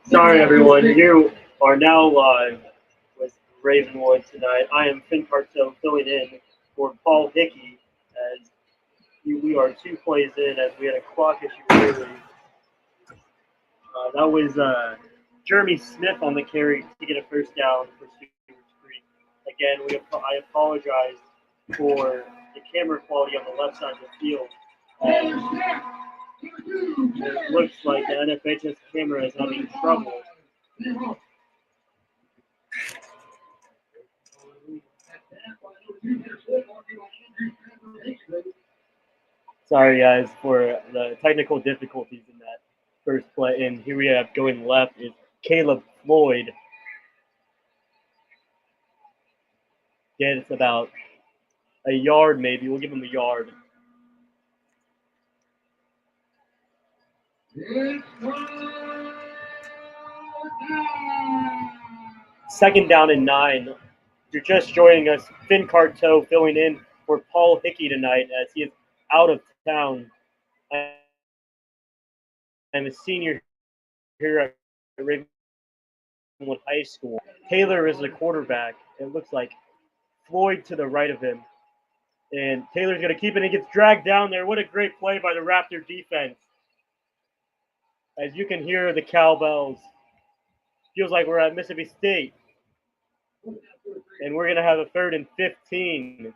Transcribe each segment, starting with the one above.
Sorry, everyone. You are now live with Ravenwood tonight. I am Finn Carto filling in for Paul Hickey as we are 2 plays in as we had a clock issue early. That was Jeremy Smith on the carry to get a first down for Stewarts Creek. Again, I apologize for the camera quality on the left side of the field. It looks like the NFHS camera is having trouble. Sorry, guys, for the technical difficulties in that first play. And here we have going left is Caleb Floyd. Gets about a yard, maybe. We'll give him a yard. Second down and 9. If you're just joining us, Finn Carto filling in for Paul Hickey tonight as he is out of town. I'm a senior here at Ravenwood High School. Taylor is the quarterback. It looks like Floyd to the right of him. And Taylor's going to keep it. He gets dragged down there. What a great play by the Raptor defense. As you can hear the cowbells. Feels like we're at Mississippi State. And we're going to have a 3rd and 15.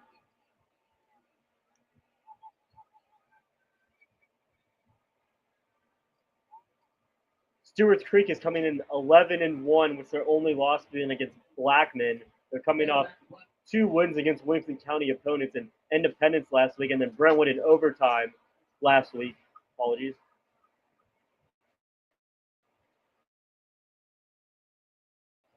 Stewarts Creek is coming in 11-1, with their only loss being against Blackman. They're coming off 2 wins against Williamson County opponents and Independence last week, and then Brentwood in overtime last week. Apologies.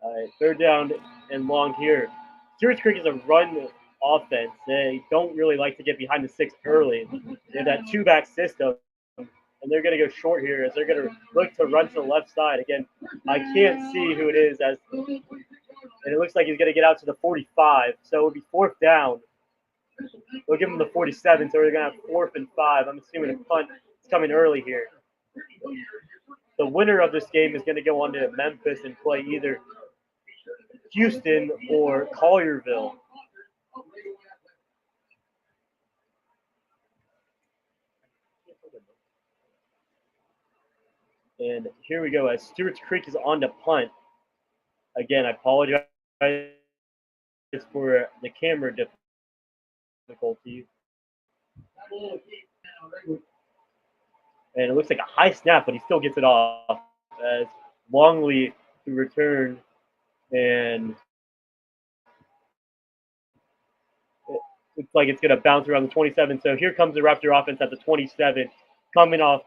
All right, 3rd down and long here. Stewarts Creek is a run offense. They don't really like to get behind the 6 early. They have that 2-back system, and they're going to go short here as they're going to look to run to the left side. Again, I can't see who it is, and it looks like he's going to get out to the 45, so it would be 4th down. They'll give him the 47, so we're going to have 4th and 5. I'm assuming a punt is coming early here. The winner of this game is going to go on to Memphis and play either Houston or Collierville. And here we go as Stewarts Creek is on to punt. Again, I apologize for the camera difficulty. And it looks like a high snap, but he still gets it off as Longley to return. And it looks like it's going to bounce around the 27. So here comes the Raptor offense at the 27, coming off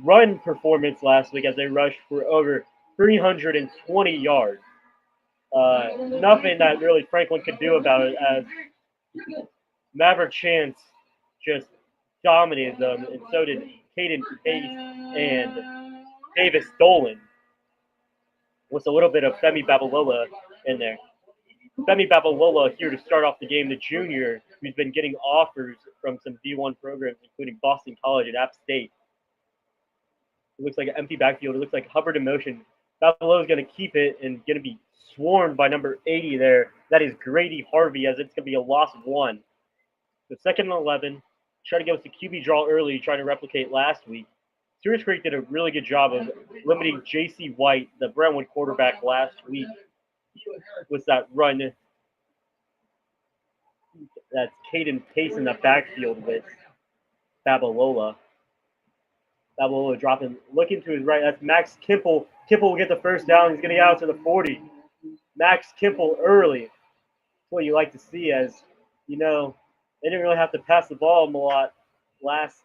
run performance last week as they rushed for over 320 yards. Nothing that really Franklin could do about it as Maverick Chance just dominated them, and so did Caden Pace and Davis Dolan, with a little bit of Femi Babalola in there. Femi Babalola here to start off the game, the junior who's been getting offers from some D1 programs, including Boston College and App State. It looks like an empty backfield. It looks like Hubbard in motion. Babalola is going to keep it and going to be swarmed by number 80 there. That is Grady Harvey, as it's going to be a loss of 1. So 2nd and 11. Try to give us a QB draw early, trying to replicate last week. Stewarts Creek did a really good job of limiting J.C. White, the Brentwood quarterback, last week with that run. That's Caden Pace in the backfield with Babalola. Babalola dropping, looking to his right. That's Max Kimple. Kimple will get the first down. He's going to get out to the 40. Max Kimple early. That's what you like to see, as, you know, they didn't really have to pass the ball a lot last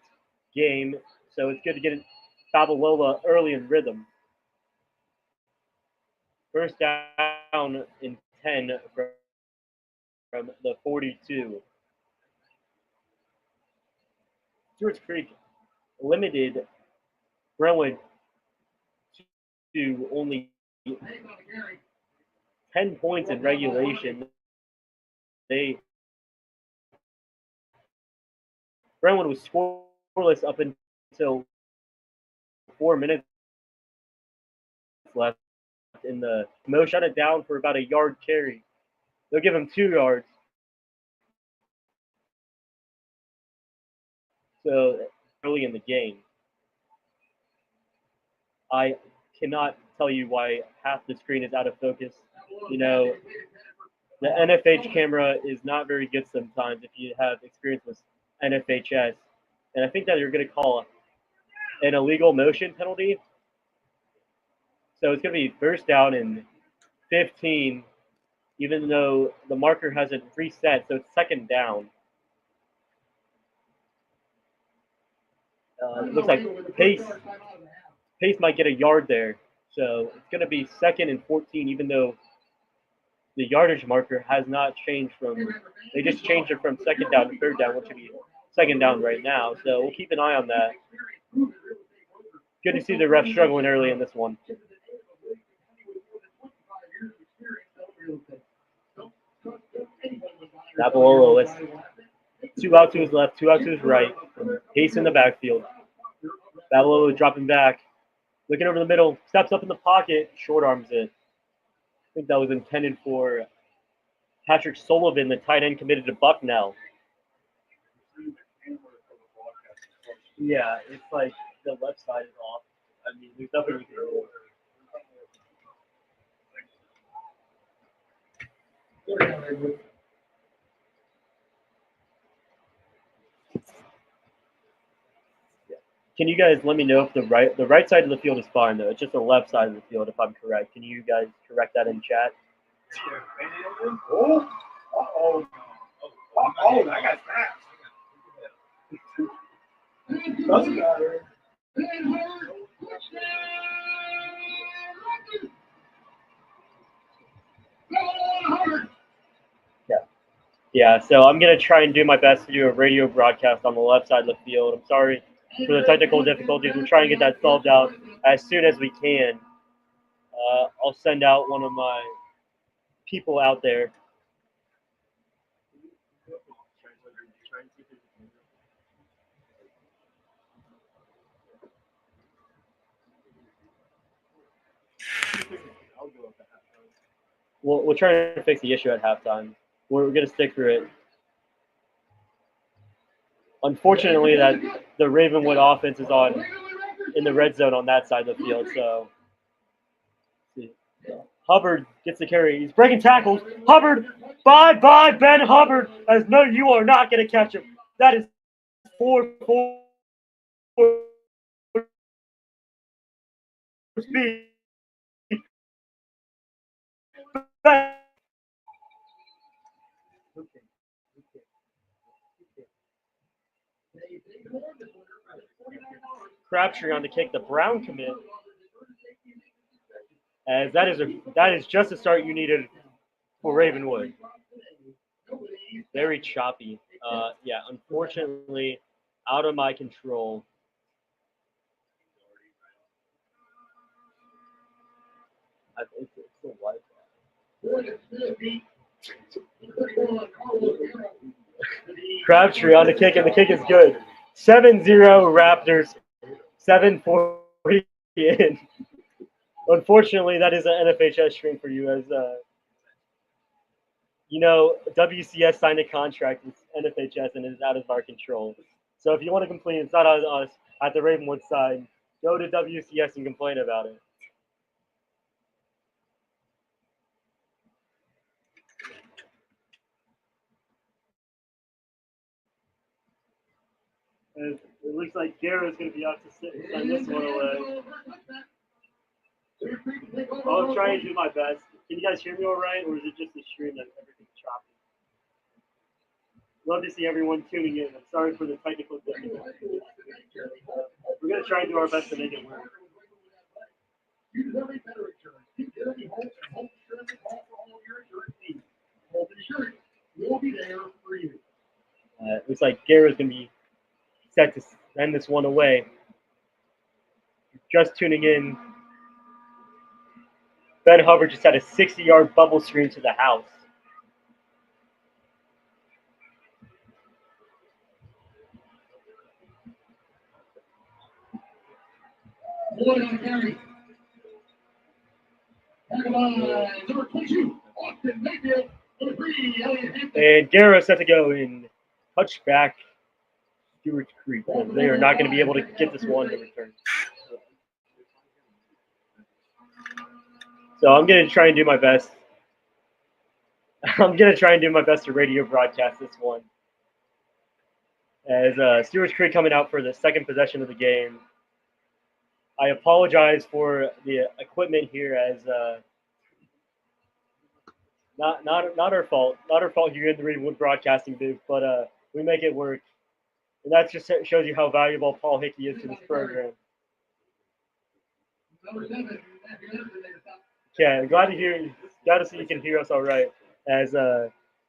game, so it's good to get Babalola early in rhythm. First down in 10 from the 42. Stewarts Creek limited Brentwood to only 10 points in regulation. Brentwood was scoreless up until 4 minutes left in the Mo shut it down for about a yard carry. They'll give him 2 yards. So early in the game, I cannot tell you why half the screen is out of focus. You know, the NFH camera is not very good sometimes if you have experience with NFHS. And I think that you're going to call an illegal motion penalty. So it's going to be first down and 15, even though the marker hasn't reset. So it's second down. It looks like Pace might get a yard there. So it's going to be 2nd and 14, even though the yardage marker has not changed they just changed it from second down to third down, which would be second down right now. So we'll keep an eye on that. Good to see the ref struggling early in this one. Napololo, it's 2 out to his left, 2 out to his right. Pace in the backfield. Babylolo dropping back. Looking over the middle, steps up in the pocket, short arms it. I think that was intended for Patrick Sullivan, the tight end committed to Bucknell. Yeah, it's like the left side is off. I mean, there's nothing we can do. Can you guys let me know if the right side of the field is fine though? It's just the left side of the field if I'm correct. Can you guys correct that in chat? Oh, I got that. Doesn't matter. Yeah, so I'm going to try and do my best to do a radio broadcast on the left side of the field. I'm sorry for the technical difficulties. We'll try and get that solved out as soon as we can. I'll send out one of my people out there. We'll try to fix the issue at halftime. We're going to stick through it. Unfortunately, that the Ravenwood offense is in the red zone on that side of the field. So Hubbard gets the carry. He's breaking tackles. Hubbard, bye, Ben Hubbard. As no, you are not going to catch him. That is 4-4 speed. Crabtree on the kick, the Brown commit. As that is just the start you needed for Ravenwood. Very choppy. Yeah, unfortunately, out of my control. It's the Crabtree on the kick, and the kick is good. 7-0 Raptors, 7:40 in. Unfortunately, that is an NFHS stream for you, as WCS signed a contract with NFHS and it is out of our control. So if you want to complain, it's not on us at the Ravenwood side. Go to WCS and complain about it. It looks like Garrett's going to be out to send this one away. I'll try and do my best. Can you guys hear me all right, or is it just the stream that everything's choppy? Love to see everyone tuning in. I'm sorry for the technical difficulties. We're going to try and do our best to make it work. Looks like Garrett's going to be set to send this one away. Just tuning in. Ben Hubbard just had a 60-yard bubble screen to the house. And Guerra set to go in touchback Stewarts Creek. They are not going to be able to get this one to return. So I'm going to try and do my best. I'm going to try and do my best to radio broadcast this one. As Stewarts Creek coming out for the second possession of the game. I apologize for the equipment here, as not our fault. Not our fault here in the Ravenwood broadcasting booth, but we make it work. And that just shows you how valuable Paul Hickey is to this program. Yeah, glad to see you can hear us all right. As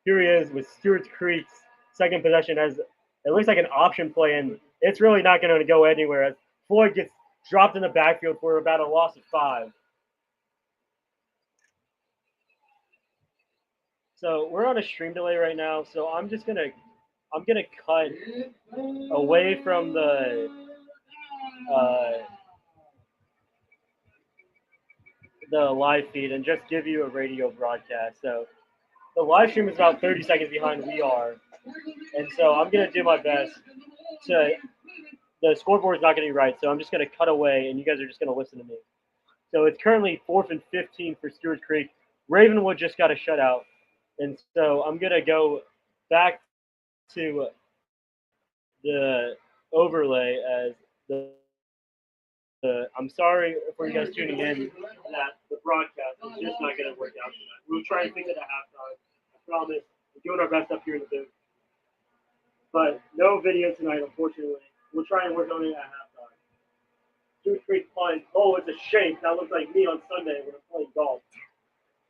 here he is with Stewarts Creek's second possession, as it looks like an option play, and it's really not going to go anywhere. As Floyd gets dropped in the backfield for about a loss of 5. So we're on a stream delay right now, so I'm gonna cut away from the live feed and just give you a radio broadcast. So the live stream is about 30 seconds behind we are, and so I'm gonna do my best to. The scoreboard is not going to be right, so I'm just going to cut away, and you guys are just going to listen to me. So it's currently 4th and 15 for Stewarts Creek. Ravenwood just got a shutout, and so I'm going to go back to the overlay as I'm sorry for you guys tuning in that the broadcast is just not going to work out tonight. We'll try and fix it at halftime. I promise. We're doing our best up here in the booth. But no video tonight, unfortunately. We'll try and work on it at halftime. Stewarts Creek punt. Oh, it's a shank. That looks like me on Sunday when I'm playing golf.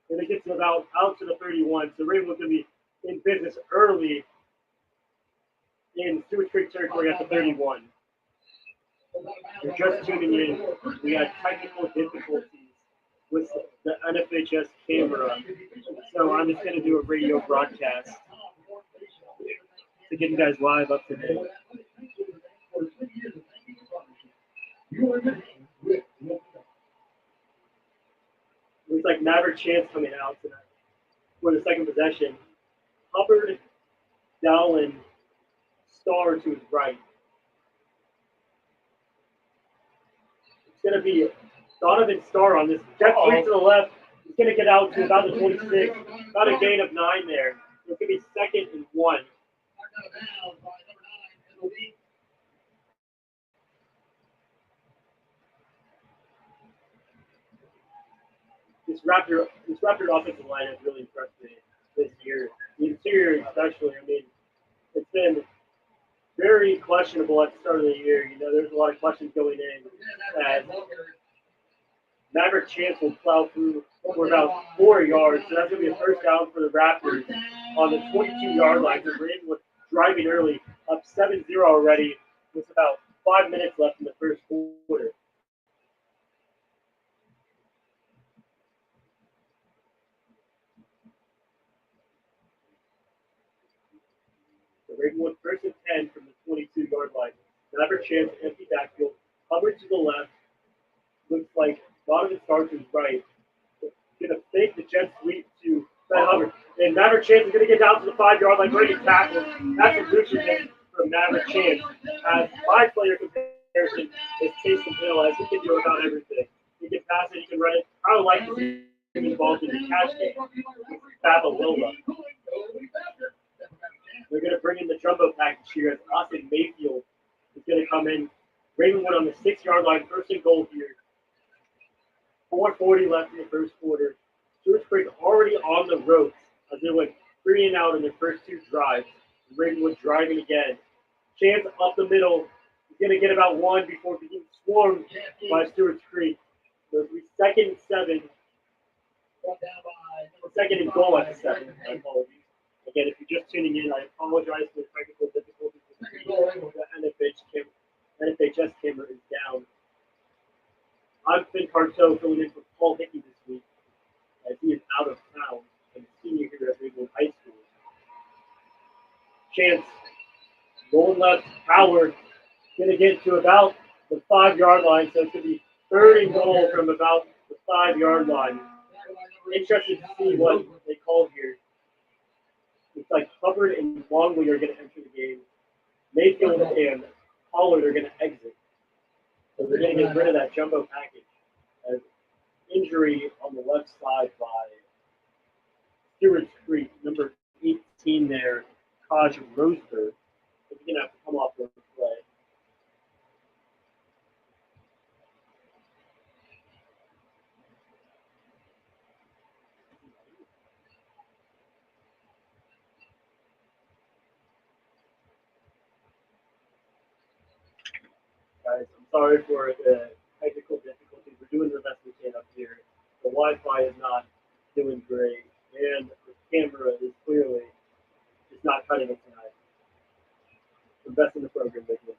And it gets about out to the 31. So Ravenwood's going to be in business early in Stewarts Creek territory at the 31. You're just tuning in. We had technical difficulties with the NFHS camera. So I'm just going to do a radio broadcast to get you guys live up to date. Looks like Maverick Chance coming out tonight for the second possession. Hubbard, Dowling, Star to his right. It's going to be Donovan Starr on this. Jet sweep to the left. He's going to get out to about the 26. About a gain of 9 there. It's going to be 2nd and 1. This Raptor offensive line has really impressed me this year. The interior especially. I mean, it's been very questionable at the start of the year. You know, there's a lot of questions going in. And Maverick Chance will plow through for about 4 yards. So that's going to be a first down for the Raptors on the 22-yard line. So Ravenwood driving early, up 7-0 already, with about 5 minutes left in the first quarter. Ravenwood 1st and 10 from the 22-yard line. Maverick Chance, empty backfield. Hubbard to the left. Looks like Donovan Starr to his right. Going to fake the jet sweep to Ben Hubbard. And Maverick Chance is going to get down to the 5-yard line, ready to tackle. That's a leadership from Maverick Chance. As my player comparison is Taysom Hill, as he can do about everything. He can pass it, he can run it. I would like to see him involved in the catch game with Babalola. They're going to bring in the jumbo package here as Austin Mayfield is going to come in. Ravenwood on the 6-yard line, 1st and goal here. 4:40 left in the first quarter. Stewarts Creek already on the ropes as they went 3 and out in their first 2 drives. Ravenwood driving again. Chance up the middle. He's going to get about 1 before being swarmed by Stewarts Creek. So it'll be 2nd and 7. 2nd and goal at the 7. My apologies. Again, if you're just tuning in, I apologize for the technical difficulties. The NFHS camera is down. I'm Finn Carteau filling in for Paul Hickey this week as he is out of town and a senior here at Ravenwood High School. Chance, going left, Howard, going to get to about the 5-yard line, so it's going to be 3rd and goal from about the 5-yard line. interested to see what they call here. It's like Hubbard and Longley are going to enter the game. Mayfield and Pollard are going to exit. So they're going to get rid of that jumbo package. As injury on the left side by Stewarts Creek, number 18 there, Kaj Roseberg. He's going to have to come off the play. Guys, I'm sorry for the technical difficulties. We're doing the best we can up here. The Wi-Fi is not doing great, and the camera is clearly just not cutting it tonight. The best in the program making it.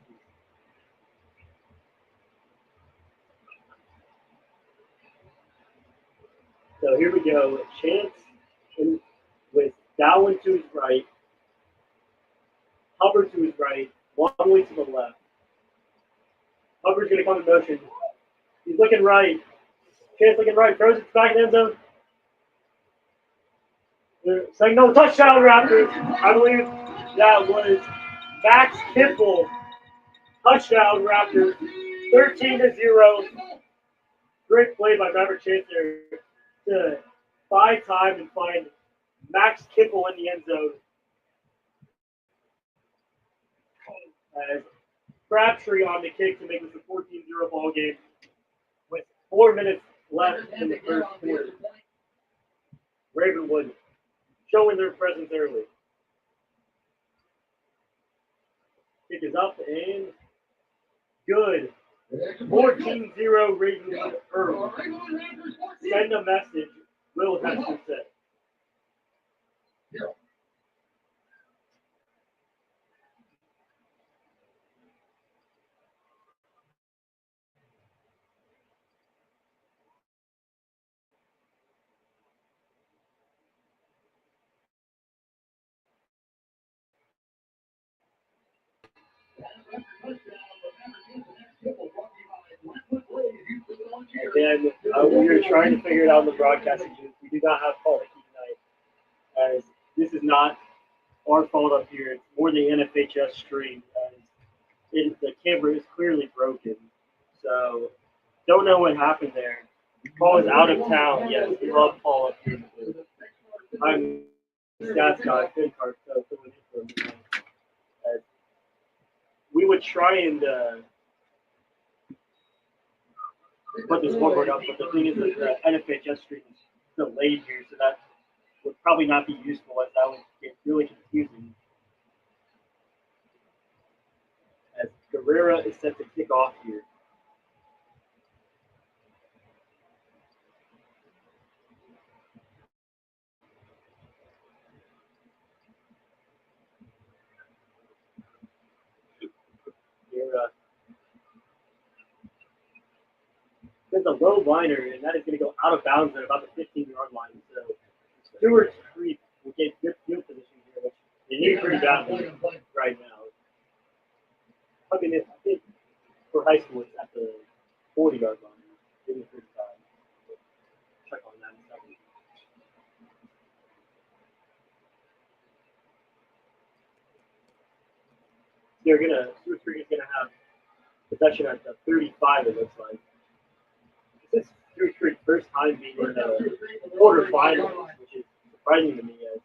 So here we go. Chance with Dowling to his right, Hubbard to his right, Longley to the left. Hubbard's going to come in motion. He's looking right. Chance looking right. Throws it back in the end zone. They're saying no touchdown, Raptors. I believe that was Max Kimple. Touchdown, Raptors. 13-0. Great play by Maverick Chancellor to buy time and find Max Kimple in the end zone. As Crabtree on the kick to make this a 14-0 ball game with 4 minutes left in the first quarter. Ravenwood showing their presence early. Kick is up and good. 14-0 Ravenwood early. Send a message. Will Hester said. Again, we are trying to figure it out in the broadcasting booth. We do not have Paul Hickey tonight, as this is not our fault up here. It's more the NFHS stream, as the camera is clearly broken. So, don't know what happened there. Paul is out of town. Yes, we love Paul up here in the booth. I'm the stats guy, Finn Cart, so filling in for him. As we would try and put the scoreboard up, but the thing is that the NFHS stream is delayed here, so that would probably not be useful, as that would get really confusing. As Guerrera is set to kick off here. Guerrera sends a low liner, and that is going to go out of bounds at about the 15-yard line. So Stewart's Creek will get good field position here, which they need pretty badly right now. I mean, I think for high school, it's at the 40-yard line, maybe 35. Check on that in a second. Stewart's Creek is going to have possession at the 35, it looks like. This is Stewart's Creek's first time being in the quarterfinals, which is surprising to me, as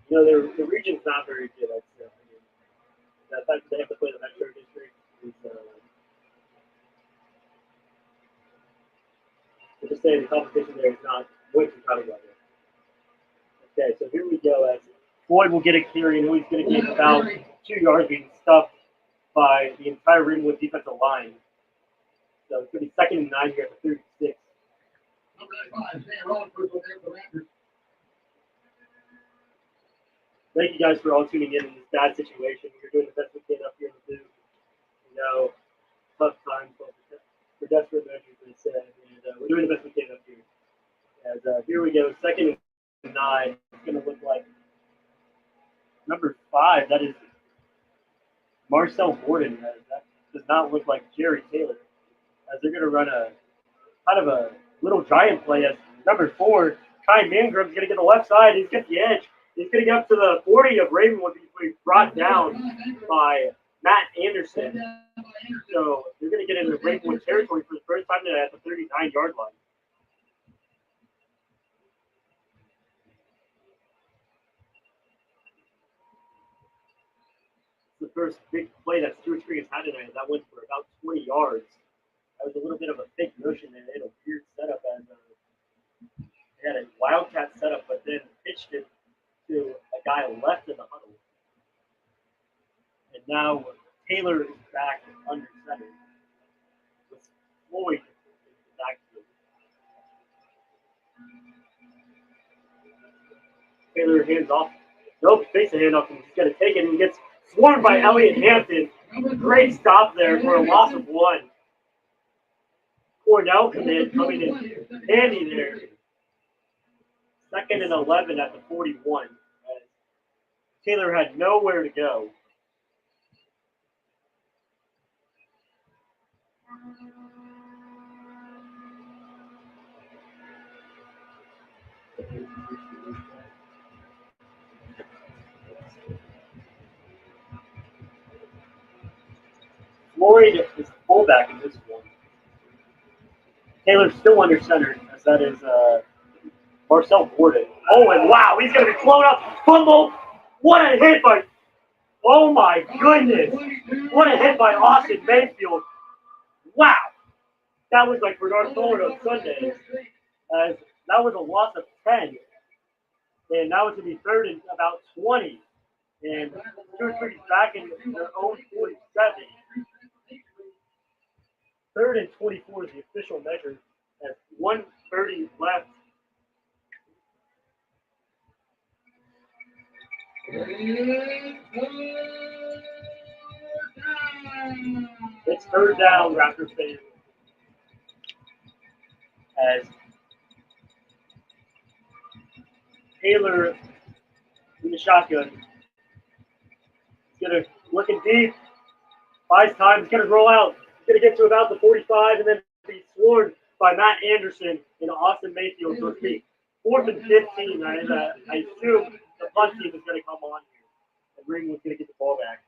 the region's not very good. The fact that they have to play the Metro District is to just say the competition there is not what you're talking about there. Okay, so here we go. As Floyd will get a carry, and he's going to get about 2 yards being stuffed by the entire Ravenwood defensive line. So it's going to be 2nd and 9 here at the 36. Thank you guys for all tuning in this bad situation. We're doing the best we can up here in the booth. Tough times for desperate measures, they said. And we're doing the best we can up here. As here we go, 2nd and 9. It's going to look like number 5. That is Marcel Gordon. That does not look like Jerry Taylor. As they're going to run a kind of a little giant play, as Number 4, Kai Mangram's going to get the left side. He's got the edge. He's going to get up to the 40 of Ravenwood before he's brought down by Matt Anderson. So they're going to get into Ravenwood territory for the first time at the 39-yard line. The first big play that Stewart has had tonight. That went for about 20 yards. That was a little bit of a fake motion and they had a weird setup as they had a wildcat setup, but then pitched it to a guy left in the huddle. And now Taylor is back under center with Floyd in the backfield. Taylor hands off. Nope, fakes a handoff and he's going to take it and he gets swarmed by Elliott Hampton. Great stop there for a loss of 1. Cornell coming in handy there. 2nd and 11 at the 41. Taylor had nowhere to go. Floyd is the fullback in this one. Taylor's still under center, as that is Marcel Gordon. Oh, and wow, he's going to be blown up. Fumble. What a hit by, oh my goodness. What a hit by Austin Mayfield. Wow. That was like Bernard Fuller on Sunday. As that was a loss of 10. And that was going to be 3rd and about 20. And Stewart is back in their own 47. 3rd and 24 is the official measure. At 1:30 left. It's 3rd down, Raptors fans. As Taylor in the shotgun. He's going to looking deep. Buys time. He's going to roll out. He's going to get to about the 45 and then be swarmed by Matt Anderson and Austin Mayfield. So it's be 4th and 15. I assume the punt team is going to come on here. And Ringwood's going to get the ball back.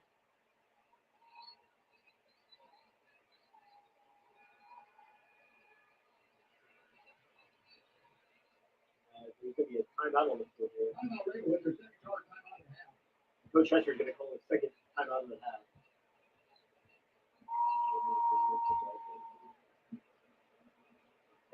There's going to be a timeout on the field here. Coach Hester is going to call a second timeout in the half.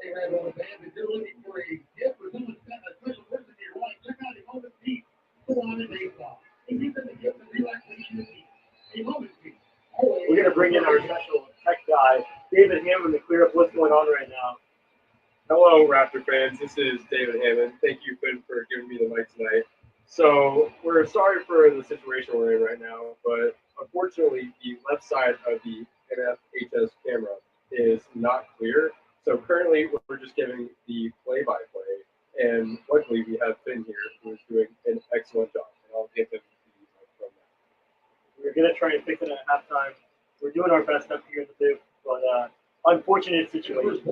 Hey, Ravenwood fans, if you're looking for a gift for someone a special person in your life, check out a Moment Peak. Go on and baseball. And give them the gift of relaxation and peace. A Moment Peak. We're going to bring in our special tech guy, David Hammond, to clear up what's going on right now. Hello, Raptor fans. This is David Hammond. Thank you, Quinn, for giving me the mic tonight. So we're sorry for the situation we're in right now, but unfortunately, the left side of the NFHS camera is not clear. So currently, we're just giving the play-by-play, and luckily, we have Finn here, who is doing an excellent job. And I'll give him the mic from now. We're going to try and fix it at halftime. We're doing our best up here in the booth, but unfortunate situation.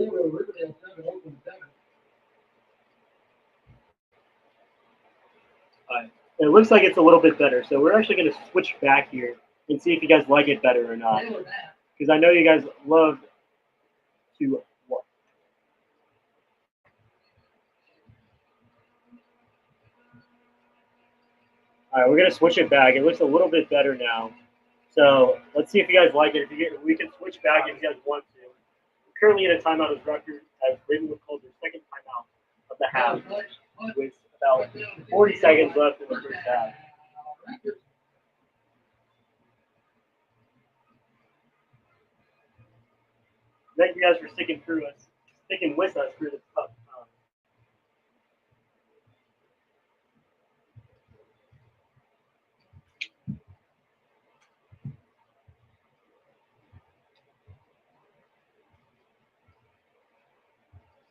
It looks like it's a little bit better, so we're actually going to switch back here and see if you guys like it better or not. Because I know you guys love to watch. All right, we're going to switch it back. It looks a little bit better now. So let's see if you guys like it. We can switch back if you guys want to. We're currently in a timeout as Ravenwood calls their second timeout of the half with about 40 seconds left in the first half. Thank you guys for sticking with us through this tough time.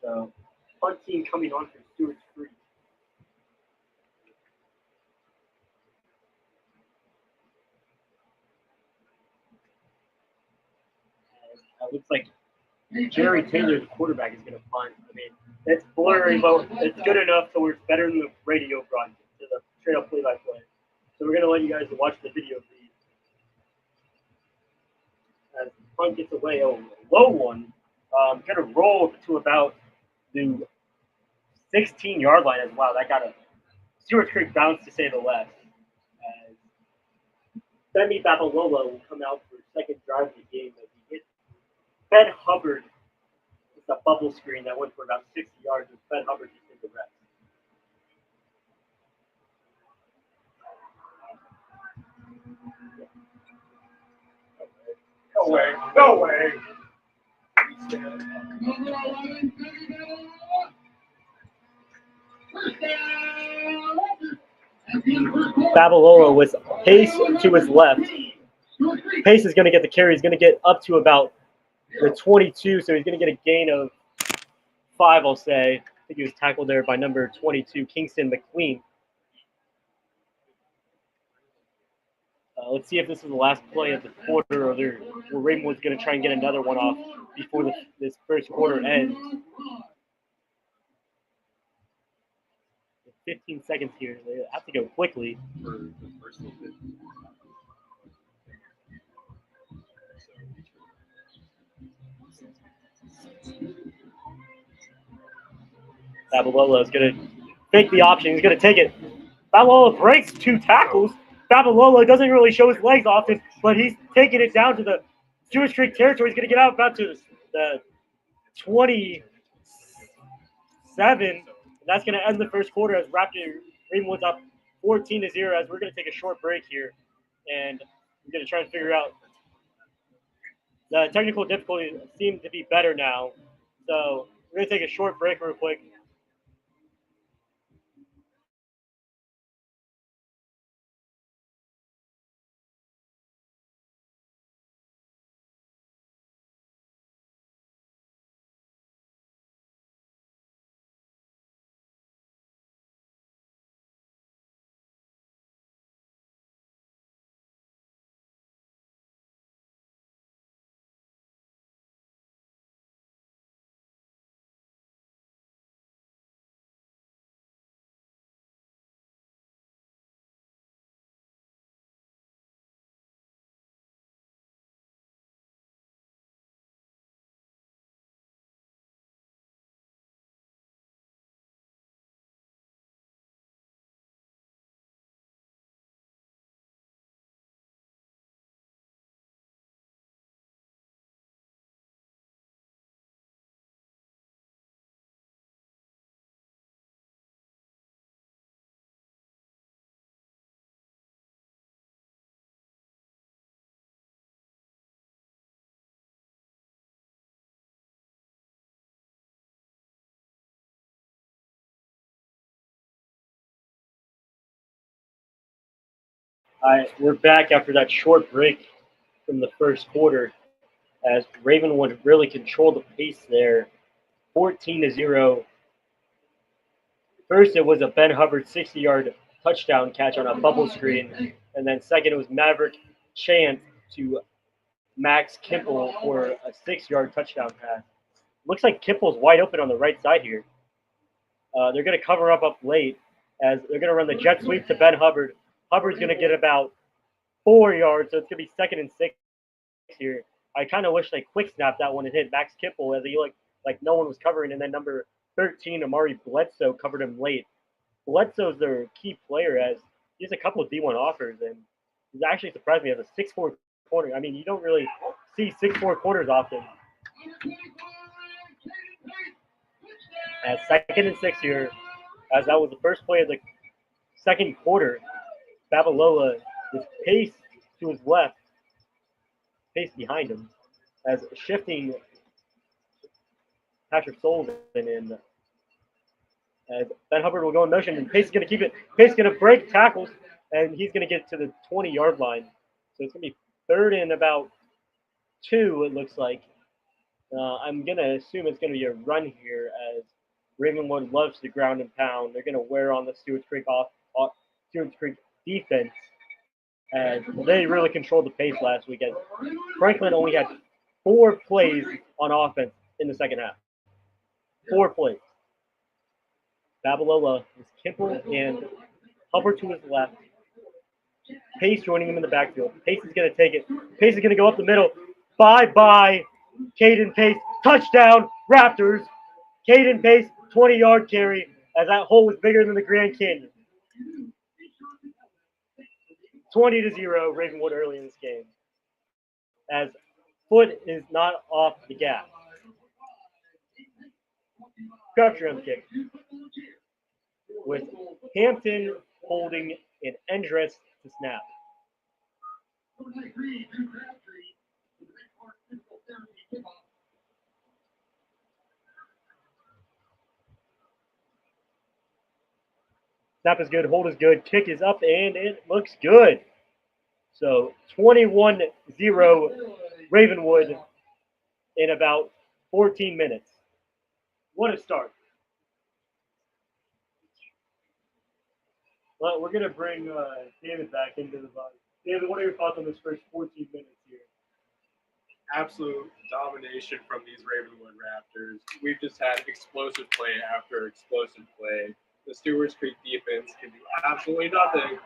So, punt team coming on for Stewart's free. It looks like Jerry Taylor, the quarterback, is going to punt. I mean, It's blurry, but it's good enough so it's better than the radio broadcast, to the straight up play-by-play. So we're gonna let you guys watch the video of these. As the punt gets away, a low one, gonna roll to about the 16-yard line as well. That got a Stewarts Creek bounce to say the less. As Femi Babalola will come out for second drive of the game as he hits Ben Hubbard. It's a bubble screen that went for about 60 yards, and Ben Hubbard just did the rest. No way. No way. Babalola with Pace to his left. Pace is going to get the carry. He's going to get up to about the 22, so he's going to get a gain of 5, I'll say. I think he was tackled there by number 22, Kingston McQueen. Let's see if this is the last play of the quarter, or Ravenwood's going to try and get another one off before this first quarter ends. 15 seconds here. They have to go quickly. Babalola is going to fake the option. He's going to take it. Babalola breaks 2 tackles. Babalola doesn't really show his legs often, but he's taking it down to the Stewarts Creek territory. He's going to get out about to the 27. And that's going to end the first quarter as Ravenwood's up 14-0 as we're going to take a short break here. And we're going to try and figure out. The technical difficulties seem to be better now. So we're going to take a short break real quick. All right, we're back after that short break from the first quarter as Ravenwood really controlled the pace there, 14-0. First, it was a Ben Hubbard 60-yard touchdown catch on a bubble screen, and then second, it was Maverick Chant to Max Kimple for a 6-yard touchdown pass. Looks like Kimple's wide open on the right side here. They're going to cover up late as they're going to run the jet sweep to Ben Hubbard. Hubbard's going to get about 4 yards, so it's going to be 2nd and 6 here. I kind of wish they quick snapped that one and hit Max Kimple as he looked like no one was covering, and then number 13, Amari Bledsoe, covered him late. Bledsoe's their key player as he has a couple of D1 offers, and he's actually surprised me as a 6'4" corner. I mean, you don't really see 6'4" corners often. At 2nd and 6 here, as that was the first play of the second quarter, Babalola is Pace to his left, Pace behind him, as shifting Patrick Sullivan in. As Ben Hubbard will go in motion, and Pace is going to keep it. Pace is going to break tackles, and he's going to get to the 20-yard line. So it's going to be 3rd and about 2, it looks like. I'm going to assume it's going to be a run here as Ravenwood loves to ground and pound. They're going to wear on the Stewarts Creek Stewarts Creek defense as they really controlled the pace last week. As Franklin only had 4 plays on offense in the second half. 4 plays. Babalola is Kimple and Hubbard to his left. Pace joining him in the backfield. Pace is going to take it. Pace is going to go up the middle. Bye-bye, Caden Pace. Touchdown, Raptors. Caden Pace, 20-yard carry, as that hole was bigger than the Grand Canyon. 20-0, Ravenwood early in this game. As foot is not off the gas. Crabtree on the kick. With Hampton holding an Endress to snap. Snap is good, hold is good, kick is up, and it looks good. So 21-0 Ravenwood in about 14 minutes. What a start. Well, we're going to bring David back into the body. David, what are your thoughts on this first 14 minutes here? Absolute domination from these Ravenwood Raptors. We've just had explosive play after explosive play. The Stewarts Creek defense can do absolutely nothing.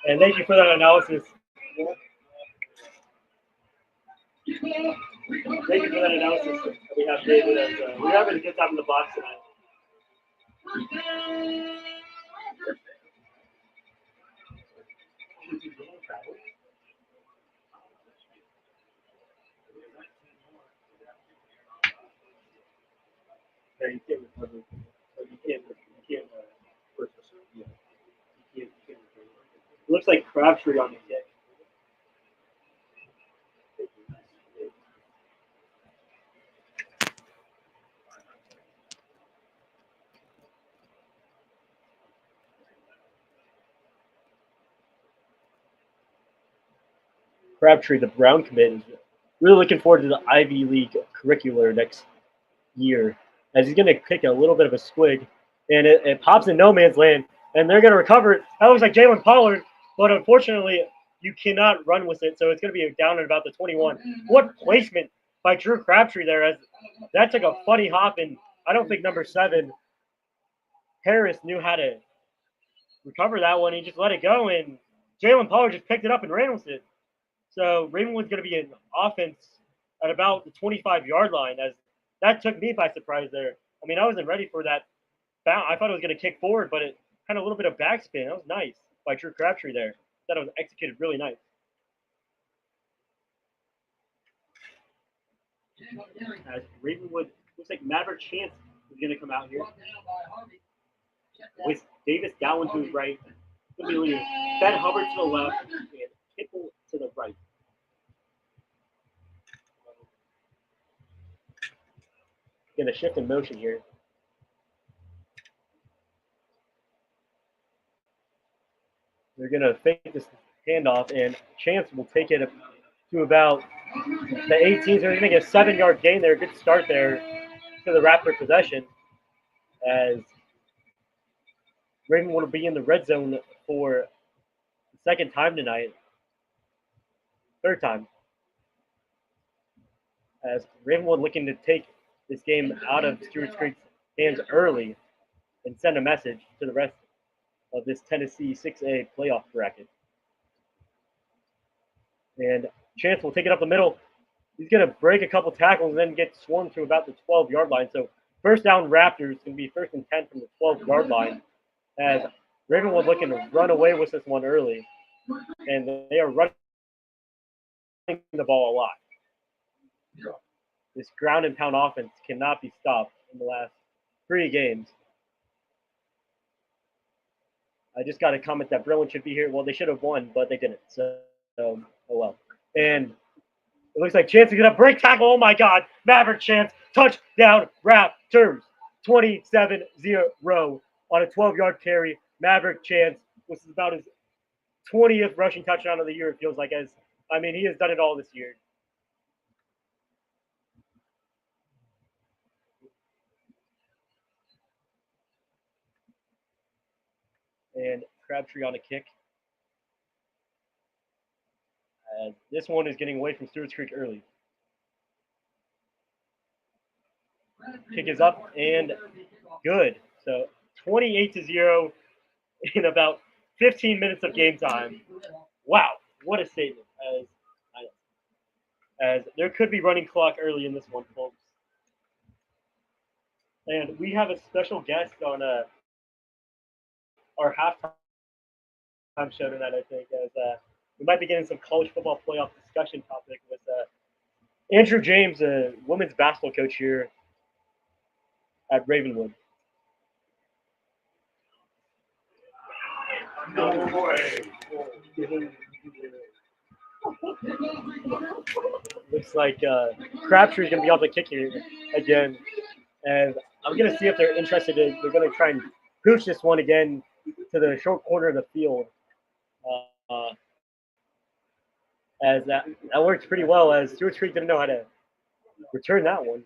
And thank you for that analysis. Thank you for that analysis. We have David as we're having a good time in the box tonight. No, you can't recover. You can't recover. It looks like Crabtree on the kick. Crabtree, the Brown commit, is really looking forward to the Ivy League curricular next year, as he's going to kick a little bit of a squig, and it pops in no man's land, and they're going to recover it. That looks like Jalen Pollard, but unfortunately, you cannot run with it, so it's going to be down at about the 21. What placement by Drew Crabtree there, as that took a funny hop, and I don't think number 7, Harris, knew how to recover that one. He just let it go, and Jalen Pollard just picked it up and ran with it. So Ravenwood's going to be in offense at about the 25-yard line, as that took me by surprise there. I mean, I wasn't ready for that bounce. I thought it was going to kick forward, but it had a little bit of backspin. That was nice by Drew Crabtree there. That was executed really nice. As Ravenwood, looks like Maverick Chance is going to come out here with Davis Gowan to his right. Going to be leading Ben Hubbard to the left and Kipple to the right. Going to shift in motion here. They're going to fake this handoff, and Chance will take it to about the 18. So they're going to get a 7-yard gain there. Good start there to the Raptor possession, as Ravenwood will be in the red zone for the second time tonight. Third time. As Ravenwood looking to take this game out of Stewarts Creek's hands early and send a message to the rest of this Tennessee 6A playoff bracket. And Chance will take it up the middle. He's going to break a couple tackles and then get swarmed to about the 12-yard line. So first down Raptors going to be 1st and 10 from the 12-yard line, as Ravenwood looking to run away with this one early. And they are running the ball a lot. This ground and pound offense cannot be stopped in the last 3 games. I just got a comment that Berlin should be here. Well, they should have won, but they didn't. So oh well. And it looks like Chance is going to break tackle. Oh, my God. Maverick Chance. Touchdown, Raptors. 27-0 on a 12-yard carry. Maverick Chance, which is about his 20th rushing touchdown of the year, it feels like. He has done it all this year. And Crabtree on a kick. This one is getting away from Stewarts Creek early. Kick is up and good. So 28-0 in about 15 minutes of game time. Wow, what a statement! As there could be running clock early in this one, folks. And we have a special guest on our halftime show tonight. I think as we might be getting some college football playoff discussion topic with Andrew James, a women's basketball coach here at Ravenwood. No way. Looks like Crabtree's going to be able to kick here again. And I'm going to see if they're interested. They're going to try and pooch this one again to the short corner of the field. As that works pretty well, as Stewarts Creek didn't know how to return that one.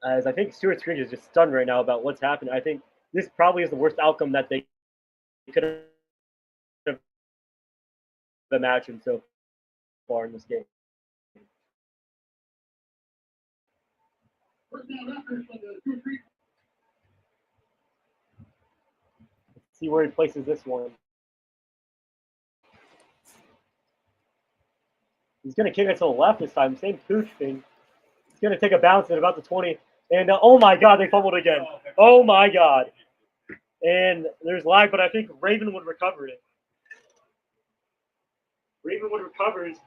As I think Stewarts Creek is just stunned right now about what's happened. I think this probably is the worst outcome that they could have imagined so far in this game. Let's see where he places this one. He's going to kick it to the left this time. Same pooch thing. He's going to take a bounce at about the 20. And oh my God, they fumbled again. Oh my God. And there's lag, but I think Ravenwood recovered it. Ravenwood recovers.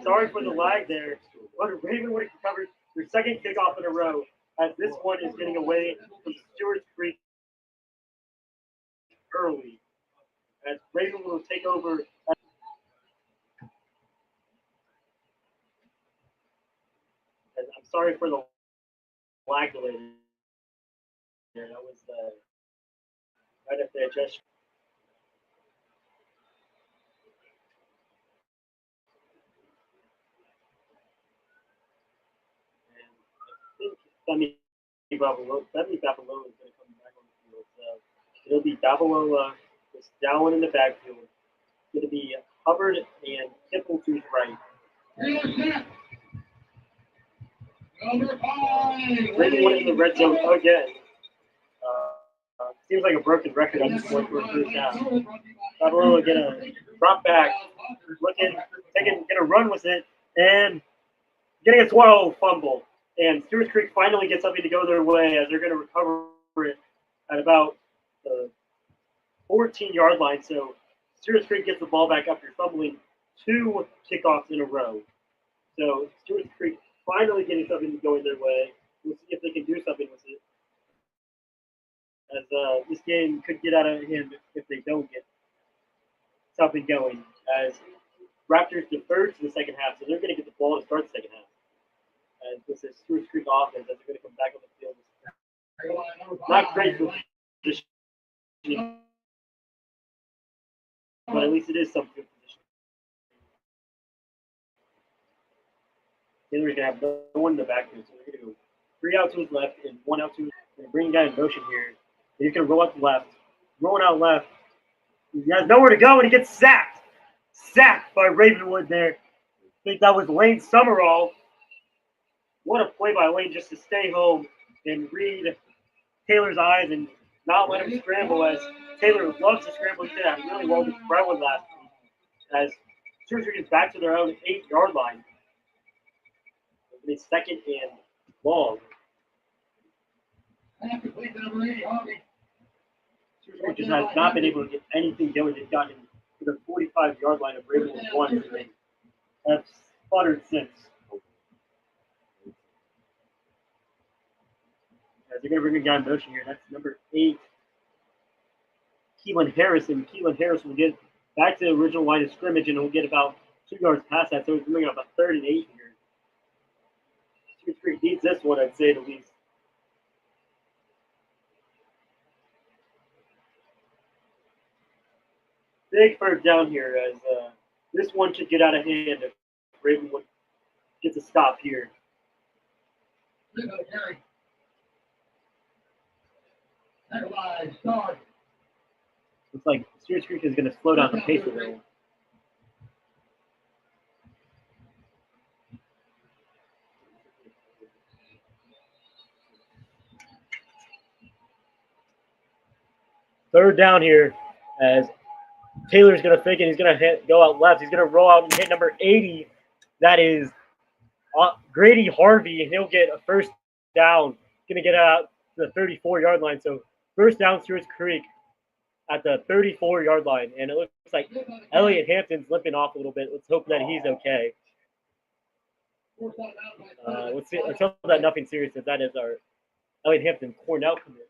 Sorry for the lag there. But Ravenwood recovers their second kickoff in a row, as this one is getting away from Stewarts Creek early. As Ravenwood will take over. And I'm sorry for the lag delay there. That was right at the adjust. And I think Demi Babalola is going to come back on the field. So it'll be Babalola just down in the backfield. It's going to be Hubbard and Kipple to his right. Ravenwood in the red zone again. Seems like a broken record on this one for a first half. Babalola gonna drop back, gonna run with it, and getting a swallow fumble. And Stewarts Creek finally gets something to go their way as they're going to recover it at about the 14-yard line. So Stewarts Creek gets the ball back after fumbling 2 kickoffs in a row. So Stewarts Creek finally getting something going their way. We'll see if they can do something with it. As this game could get out of hand if they don't get something going. As Raptors defer to the second half, so they're going to get the ball to start the second half. And this is Stewarts Creek offense as they're going to come back on the field. Not great for positioning, but at least it is some good position. Taylor's going to have no one in the backfield, so they're going to go 3 out to his left and 1 out to his. They're bringing guy in motion here. And he's going to roll out to left. Rolling out left. He has nowhere to go, and he gets sacked. Sacked by Ravenwood there. I think that was Lane Summerall. What a play by Lane just to stay home and read Taylor's eyes and not let him scramble, as Taylor loves to scramble. He did that really well against Brentwood last week. As Stewarts gets back to their own 8-yard line. It's second and long. Stewarts just has not been able to get anything going. They've gotten to the 45-yard line of Ravenwood 1. Have sputtered since. They're going to bring a guy in motion here. That's number 8, Keelan Harrison. Keelan Harris will get back to the original line of scrimmage, and he'll get about 2 yards past that. So he's bringing up a 3rd and 8 here. Stewarts Creek needs this one, I'd say, at least. Big first down here, as this one should get out of hand if Ravenwood gets a stop here. Looks like Stewarts Creek is going to slow down the pace a little. Third down here as Taylor's going to fake it. He's going to go out left. He's going to roll out and hit number 80. That is Grady Harvey, and he'll get a first down. Going to get out to the 34-yard line. So first down, Stewarts Creek at the 34-yard line. And it looks like Elliot Hampton's limping off a little bit. Let's hope that he's okay. Let's hope that nothing serious, as that is our Elliot Hampton Cornell commit.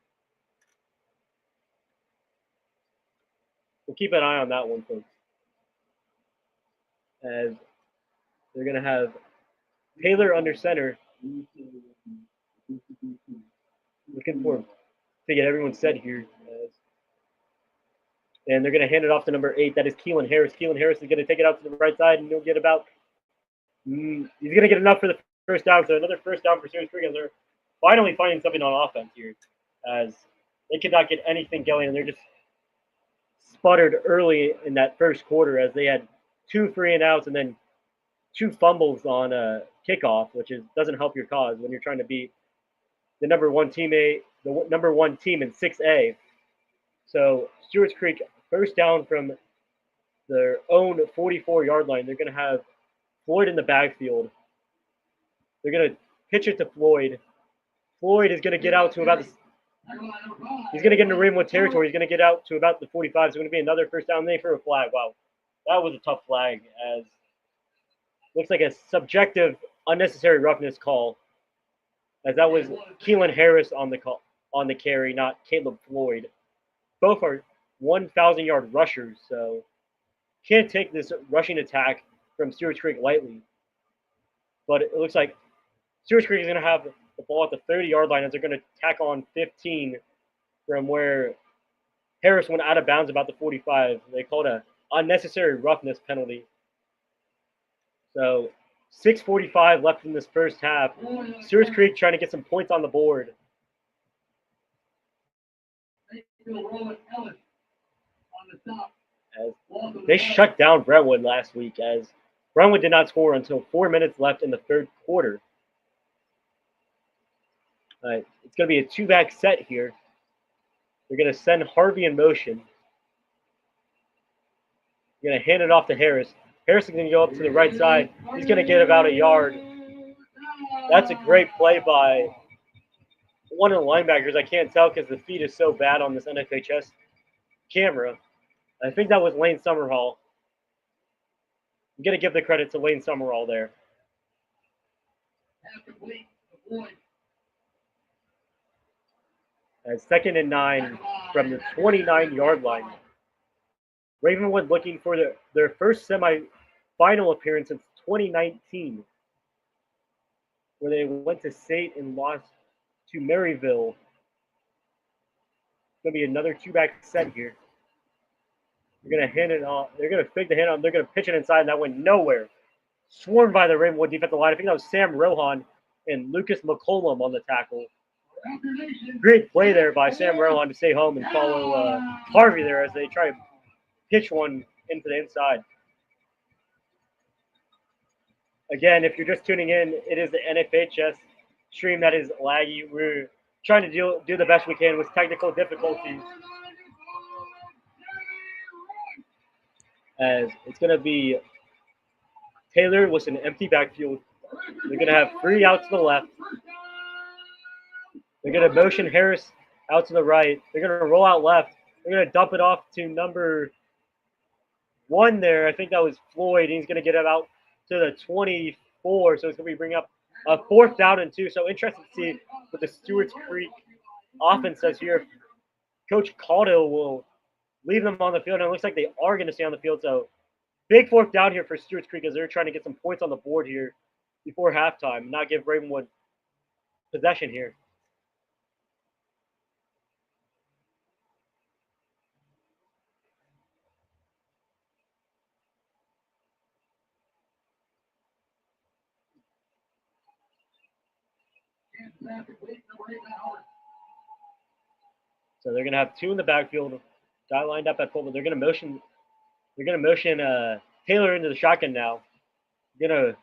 We'll keep an eye on that one, folks. As they're going to have Taylor under center. Looking for to get everyone set here. And they're going to hand it off to number 8. That is Keelan Harris. Keelan Harris is going to take it out to the right side, and he'll get about he's going to get enough for the first down. So another first down for Stewarts Creek, as they're finally finding something on offense here, as they could not get anything going, and they're just sputtered early in that first quarter, as they had 2 3-and-outs and then 2 fumbles on a kickoff, which doesn't help your cause when you're trying to beat the number one team in 6A. So Stewarts Creek, first down from their own 44-yard line. They're going to have Floyd in the backfield. They're going to pitch it to Floyd. Floyd is going to get out to about he's going to get into Ravenwood territory. He's going to get out to about the 45. It's going to be another first down. They for a flag. Wow, that was a tough flag, as looks like a subjective unnecessary roughness call, as that was Keelan Harris on the carry, not Caleb Floyd. Both are 1,000-yard rushers, so can't take this rushing attack from Stewarts Creek lightly. But it looks like Stewarts Creek is going to have the ball at the 30-yard line, as they're going to tack on 15 from where Harris went out of bounds about the 45. They called an unnecessary roughness penalty. So 6:45 left in this first half. Stewarts Creek trying to get some points on the board. As they shut down Brentwood last week, as Brentwood did not score until 4 minutes left in the third quarter. It's going to be a 2-back set here. They're going to send Harvey in motion. They're going to hand it off to Harris. Harris is going to go up to the right side. He's going to get about a yard. That's a great play by one of the linebackers. I can't tell because the feed is so bad on this NFHS camera. I think that was Lane Summerhall. I'm going to give the credit to Lane Summerhall there. As 2nd and 9 from the 29-yard line. Ravenwood looking for their first semi-final appearance since 2019, where they went to state and lost to Maryville. It's going to be another 2-back set here. They're going to hand it off. They're going to fake the hand on. They're going to pitch it inside, and that went nowhere. Swarmed by the Ravenwood defensive line. I think that was Sam Rohan and Lucas McCollum on the tackle. Great play there by Sam Rohan to stay home and follow Harvey there as they try to pitch one into the inside. Again, if you're just tuning in, it is the NFHS stream that is laggy. We're trying to do the best we can with technical difficulties. As it's going to be Taylor with an empty backfield. They're going to have 3 out to the left. They're going to motion Harris out to the right. They're going to roll out left. They're going to dump it off to number 1 there. I think that was Floyd. He's going to get it out to the 24. So it's going to be bringing up a 4th down and 2. So interesting to see what the Stewarts Creek offense does here. Coach Caudill will leave them on the field, and it looks like they are going to stay on the field. So big 4th down here for Stewarts Creek, as they're trying to get some points on the board here before halftime, not give Ravenwood possession here. So they're going to have 2 in the backfield, guy lined up at full, but they're going to motion. They're going to motion Taylor into the shotgun now. They're going to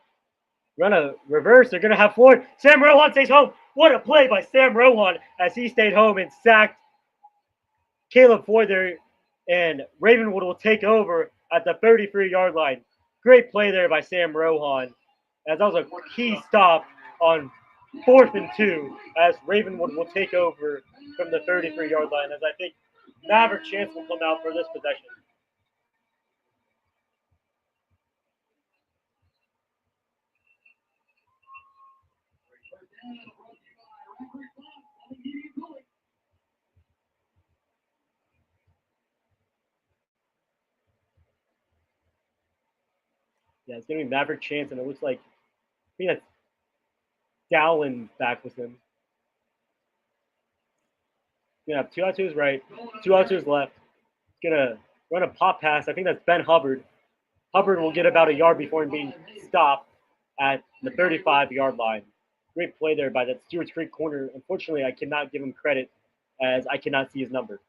run a reverse. They're going to have Floyd. Sam Rohan stays home. What a play by Sam Rohan as he stayed home and sacked Caleb Ford there, and Ravenwood will take over at the 33-yard line. Great play there by Sam Rohan, as that was a key stop on 4th and 2, as Ravenwood will take over from the 33-yard line, as I think Maverick Chance will come out for this possession. Yeah, it's going to be Maverick Chance, and it looks like, I think that's Dowling back with him. He's going to have 2 out to his right, 2 out to his left. He's going to run a pop pass. I think that's Ben Hubbard. Hubbard will get about a yard before him being stopped at the 35-yard line. Great play there by that Stewarts Creek corner. Unfortunately, I cannot give him credit as I cannot see his number.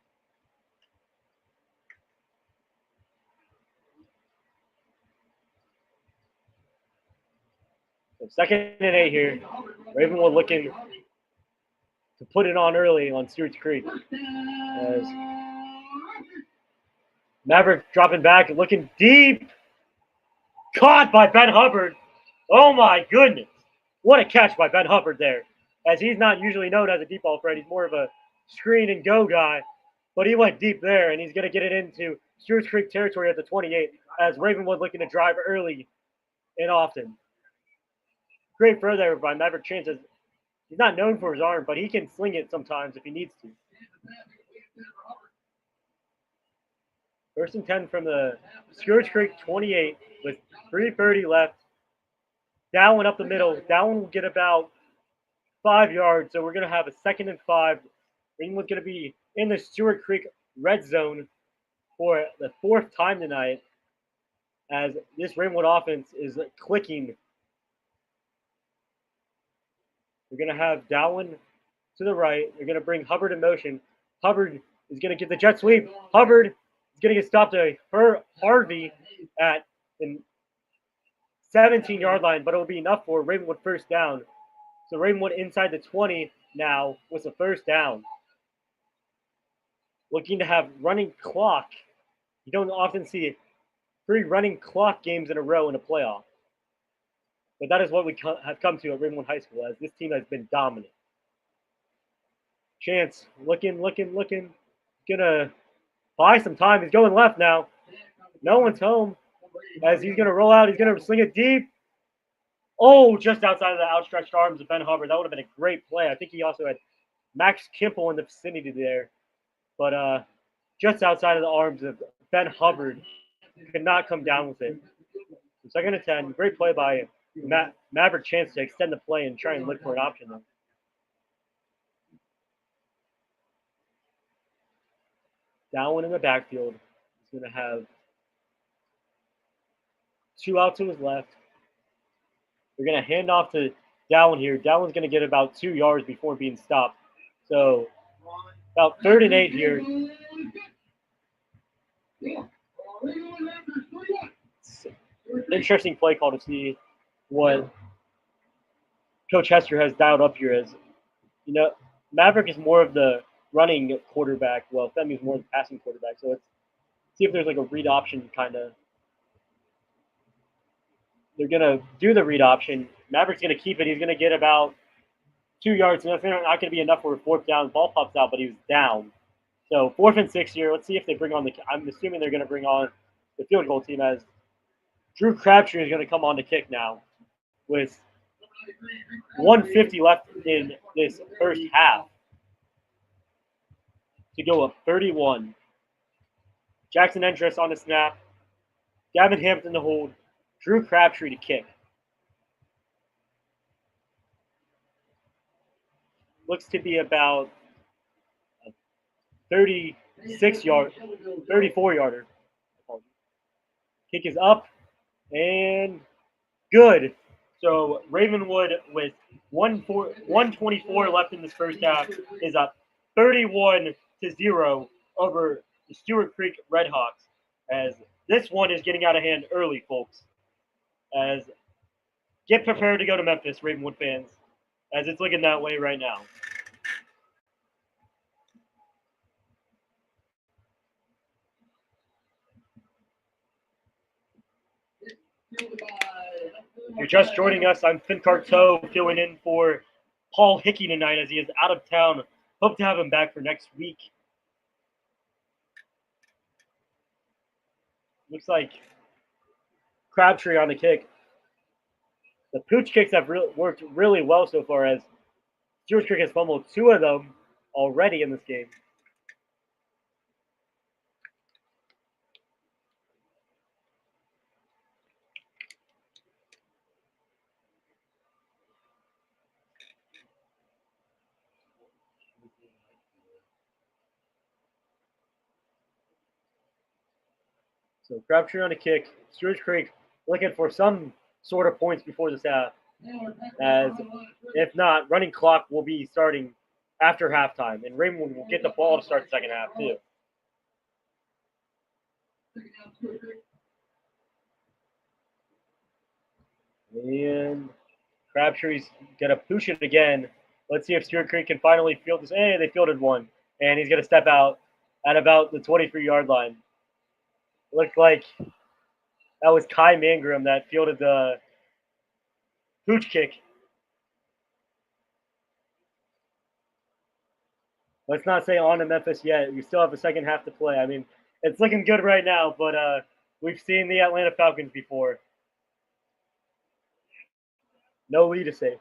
So 2nd and 8 here. Ravenwood looking to put it on early on Stewarts Creek. As Maverick dropping back and looking deep. Caught by Ben Hubbard. Oh my goodness. What a catch by Ben Hubbard there. As he's not usually known as a deep ball threat. He's more of a screen and go guy. But he went deep there, and he's going to get it into Stewarts Creek territory at the 28 as Ravenwood looking to drive early and often. Great throw there by Maverick Chance. He's not known for his arm, but he can sling it sometimes if he needs to. 1st and 10 from the Stewarts Creek 28 with 3:30 left. Dowling up the middle. Dowling will get about 5 yards, so we're going to have a 2nd and 5. Ravenwood's going to be in the Stewart Creek red zone for the 4th time tonight, as this Ravenwood offense is clicking. We're going to have Dowling to the right. They're going to bring Hubbard in motion. Hubbard is going to get the jet sweep. Hubbard is going to get stopped by Harvey at the 17-yard line, but it will be enough for Ravenwood 1st down. So Ravenwood inside the 20 now with a 1st down. Looking to have running clock. You don't often see 3 running clock games in a row in a playoff. But that is what we have come to at Ravenwood High School, as this team has been dominant. Chance looking. Gonna buy some time. He's going left now. No one's home. As he's gonna roll out, he's gonna sling it deep. Oh, just outside of the outstretched arms of Ben Hubbard. That would have been a great play. I think he also had Max Kimple in the vicinity there. But just outside of the arms of Ben Hubbard. Could not come down with it. 2nd and 10. Great play by Maverick Chance to extend the play and try and look for an option there. Dowling in the backfield. He's going to have 2 out to his left. We're going to hand off to Dowling here. Dowling's going to get about 2 yards before being stopped. So about 3rd and 8 here. Interesting play call to see what Coach Hester has dialed up here. As you know, Maverick is more of the running quarterback. Well, Femi is more the passing quarterback. So let's see if there's like a read option kind of. They're gonna do the read option. Maverick's gonna keep it. He's gonna get about 2 yards. That's not gonna be enough for a 4th down. Ball pops out, but he was down. So 4th and 6 here. Let's see if they bring on the. I'm assuming they're gonna bring on the field goal team, as Drew Crabtree is going to come on to kick now with 1:50 left in this 1st half to go up 31. Jackson Entrust on the snap. Gavin Hampton to hold. Drew Crabtree to kick. Looks to be about a 34-yarder. Kick is up. And good. So Ravenwood with 124 left in this 1st half is up 31-0 over the Stewart Creek Redhawks. As this one is getting out of hand early, folks. As get prepared to go to Memphis, Ravenwood fans, as it's looking that way right now. If you're just joining us, I'm Finn Carteau, filling in for Paul Hickey tonight as he is out of town. Hope to have him back for next week. Looks like Crabtree on the kick. The pooch kicks have worked really well so far, as Stewarts Creek has fumbled 2 of them already in this game. So Crabtree on a kick. Stewarts Creek looking for some sort of points before this half. As if not, running clock will be starting after halftime, and Ravenwood will get the ball to start the second half too. And Crabtree's gonna push it again. Let's see if Stewart Creek can finally field this. Hey, they fielded one, and he's gonna step out at about the 23-yard line. Looked like that was Kai Mangrum that fielded the pooch kick. Let's not say on to Memphis yet. We still have a second half to play. I mean, it's looking good right now, but we've seen the Atlanta Falcons before. No lead to save.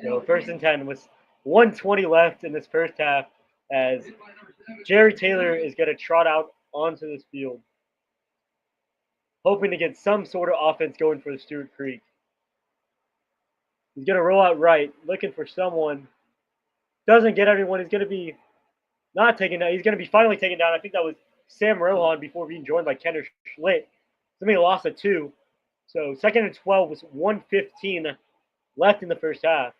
So 1st and 10 with 1:20 left in this first half, as Jerry Taylor is going to trot out onto this field, hoping to get some sort of offense going for the Stewart Creek. He's going to roll out right, looking for someone. Doesn't get everyone. He's going to be not taken down. He's going to be finally taken down. I think that was Sam Rohan before being joined by Kenner Schlitt. Somebody lost a 2. So 2nd and 12 with 1:15 left in the first half.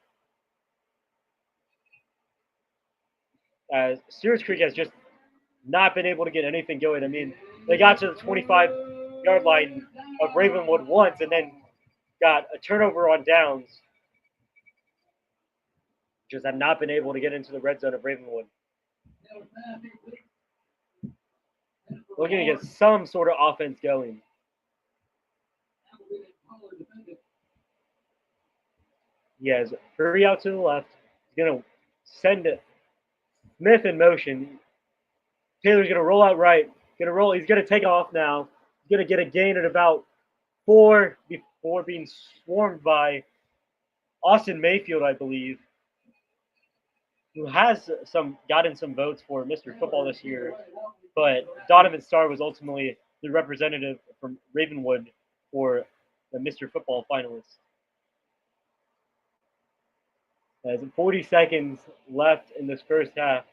As Stewarts Creek has just not been able to get anything going. I mean, they got to the 25-yard line of Ravenwood once and then got a turnover on downs. Just have not been able to get into the red zone of Ravenwood. Looking to get some sort of offense going. He has hurry out to the left. He's going to send it. Smith in motion. Taylor's going to roll out right. He's going to take off now. He's going to get a gain at about 4 before being swarmed by Austin Mayfield, I believe, who has gotten some votes for Mr. Football this year. But Donovan Starr was ultimately the representative from Ravenwood for the Mr. Football finalists. There's 40 seconds left in this first half.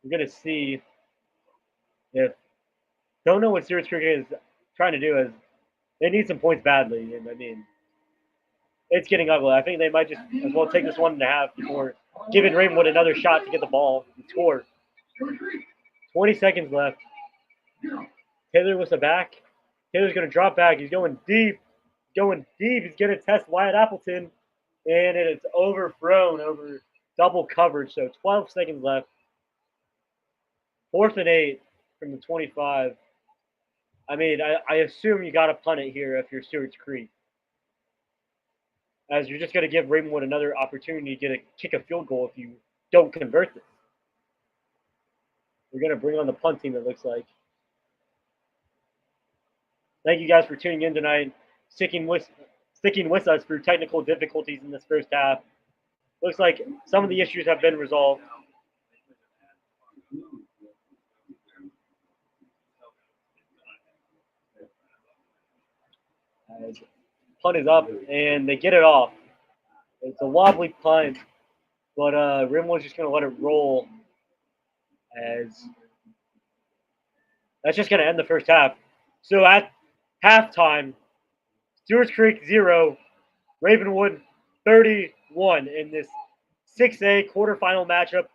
We're going to see if – don't know what Stewarts Creek is trying to do. Is they need some points badly. And, I mean, it's getting ugly. I think they might just as well take this 1.5 before giving Ravenwood another shot to get the ball and score. 20 seconds left. Taylor with the back. Taylor's going to drop back. He's going deep. He's going to test Wyatt Appleton. And it's overthrown over double coverage. So 12 seconds left. 4th and 8 from the 25. I mean, I assume you got to punt it here if you're Stewarts Creek, as you're just going to give Ravenwood another opportunity to kick a field goal if you don't convert this. We're going to bring on the punt team, it looks like. Thank you guys for tuning in tonight, sticking with us through technical difficulties in this first half. Looks like some of the issues have been resolved. As punt is up, and they get it off. It's a wobbly punt, but Ravenwood's just going to let it roll, as that's just going to end the first half. So at halftime, Stewarts Creek 0, Ravenwood 31 in this 6A quarterfinal matchup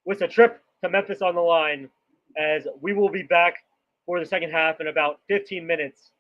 with a trip to Memphis on the line, as we will be back for the second half in about 15 minutes.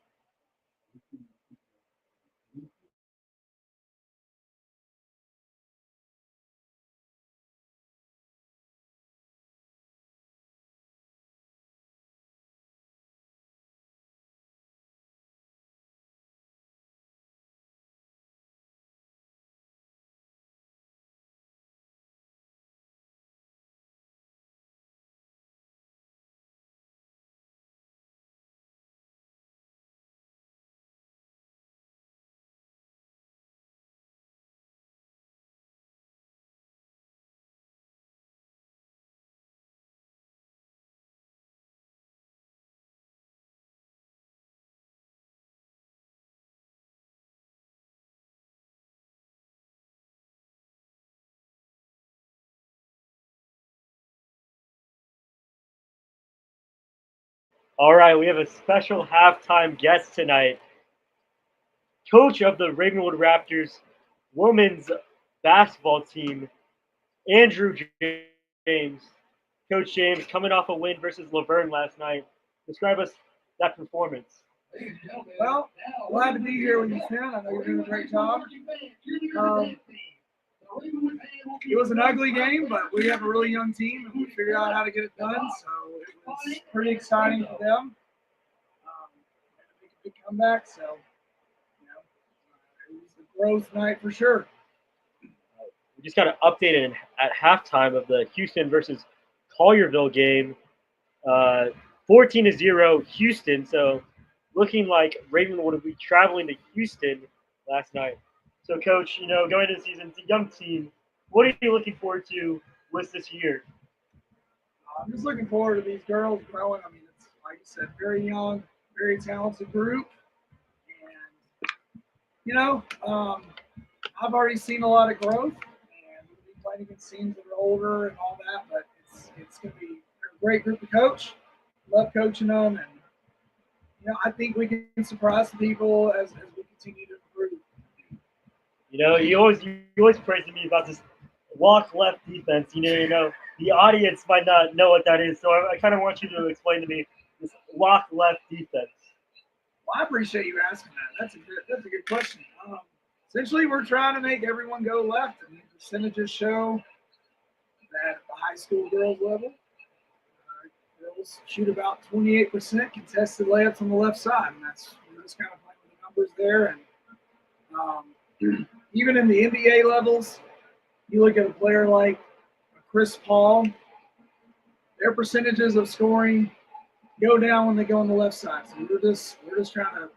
All right, we have a special halftime guest tonight. Coach of the Ravenwood Raptors women's basketball team, Andrew James. Coach James coming off a win versus Laverne last night. Describe us that performance. Well, glad to be here with you, Finn. I know you're doing a great job. It was an ugly game, but we have a really young team, and we figured out how to get it done. So it was pretty exciting for them. Make a big comeback. So, it was a growth night for sure. We just got updated at halftime of the Houston versus Collierville game. 14-0 Houston. So looking like Ravenwood would be traveling to Houston last night. So, Coach, going into the season, it's a young team. What are you looking forward to with this year? I'm just looking forward to these girls growing. I mean, it's like you said, very young, very talented group. And, I've already seen a lot of growth, and we'll be playing against teams that are older and all that, but it's going to be a great group to coach. Love coaching them, and, I think we can surprise people as we continue to improve. You always praise me about this walk left defense. The audience might not know what that is, so I kind of want you to explain to me this walk left defense. Well, I appreciate you asking that. That's a good question. Essentially, we're trying to make everyone go left, and the percentages show that at the high school girls level, girls shoot about 28% contested layups on the left side, and we're just kind of playing with the numbers there. And even in the NBA levels, you look at a player like Chris Paul, their percentages of scoring go down when they go on the left side. So we're just trying to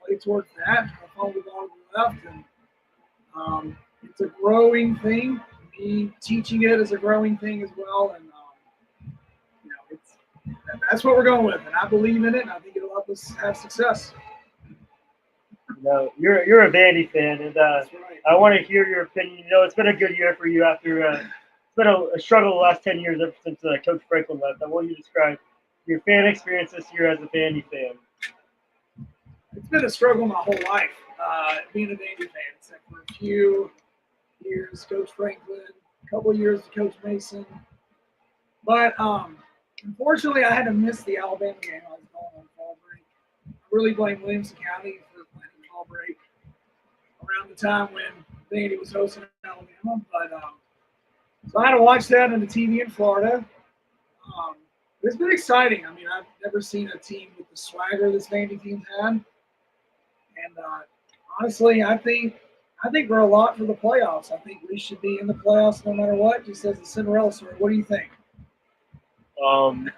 play towards that, follow the ball to the left, and it's a growing thing. Me teaching it is a growing thing as well, and that's what we're going with, and I believe in it, and I think it'll help us have success. You're a Vandy fan, and That's right. I want to hear your opinion. It's been a good year for you after it's been a struggle the last 10 years ever since Coach Franklin left. I want you to describe your fan experience this year as a Vandy fan. It's been a struggle my whole life, being a Vandy fan, except for a few years, Coach Franklin, a couple of years with Coach Mason. But unfortunately, I had to miss the Alabama game. I was going on fall break. I really blame Williamson County for playing fall break around the time when Vandy was hosting Alabama. But so I had to watch that on the TV in Florida. It's been exciting. I mean, I've never seen a team with the swagger this Vandy team's had. And honestly, I think we're a lot for the playoffs. I think we should be in the playoffs no matter what, just as a Cinderella story. What do you think?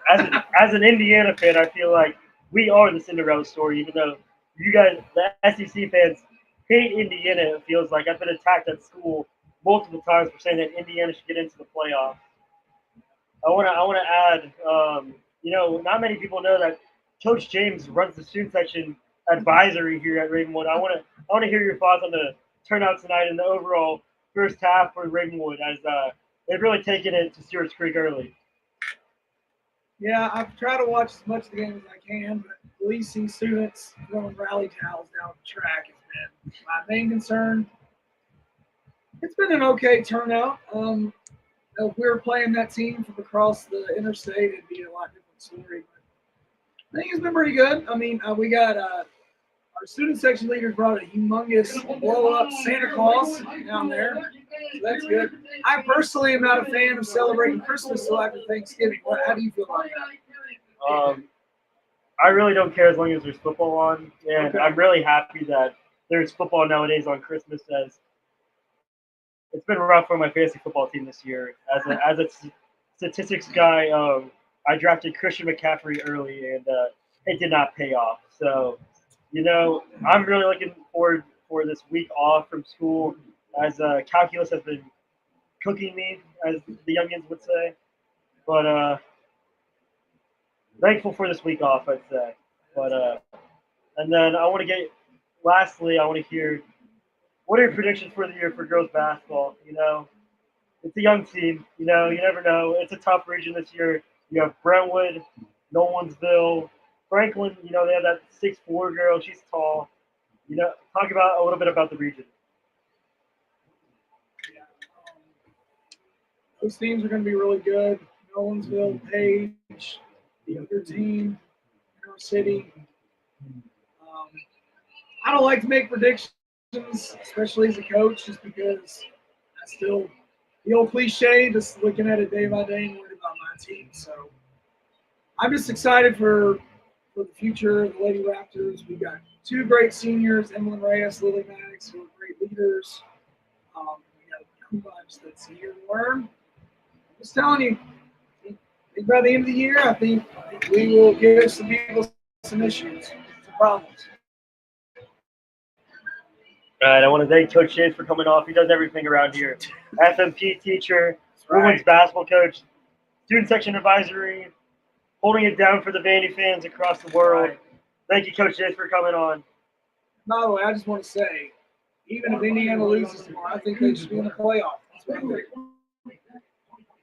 As an Indiana fan, I feel like we are the Cinderella story, even though you guys, the SEC fans, hate Indiana. It feels like I've been attacked at school multiple times for saying that Indiana should get into the playoffs. I want to add, not many people know that Coach James runs the student section advisory here at Ravenwood. I want to hear your thoughts on the turnout tonight and the overall first half for Ravenwood, as they've really taken it to Stewarts Creek early. Yeah, I've tried to watch as much of the game as I can, but policing students throwing rally towels down the track has been my main concern. It's been an okay turnout. If we were playing that team from across the interstate, it'd be a lot different story. But I think it's been pretty good. I mean, we got our student section leaders brought a humongous blow-up Santa Claus down there. So that's good. I personally am not a fan of celebrating Christmas till after Thanksgiving. How do you feel about that? I really don't care as long as there's football on, and Okay. I'm really happy that there's football nowadays on Christmas. As it's been rough for my fantasy football team this year. As a statistics guy, I drafted Christian McCaffrey early, and it did not pay off. So, I'm really looking forward for this week off from school, as calculus has been cooking me, as the youngins would say. But thankful for this week off, I'd say. But and then I want to hear, what are your predictions for the year for girls basketball? It's a young team. You never know. It's a tough region this year. You have Brentwood, Nolensville, Franklin, you know, they have that 6'4" girl. She's tall. You know, talk about a little bit about the region. Yeah, those teams are going to be really good. Nolensville, Page, the other team, Mineral City. Um, I don't like to make predictions, especially as a coach, just because I still the old cliche, just looking at it day by day and worried about my team. So I'm just excited for the future of the Lady Raptors. We've got two great seniors, Emily Reyes, Lily Maddox, who are great leaders. We got a young bunch that's here to learn. I'm just telling you, I think by the end of the year, I think we will give some people some issues, some problems. All right, I want to thank Coach Shays for coming off. He does everything around here. FMP teacher, women's basketball coach, student section advisory, holding it down for the Vandy fans across the world. Right. Thank you, Coach Shays, for coming on. By the way, I just want to say, even if Indiana loses tomorrow, I think they should be in the playoff. That's what I think.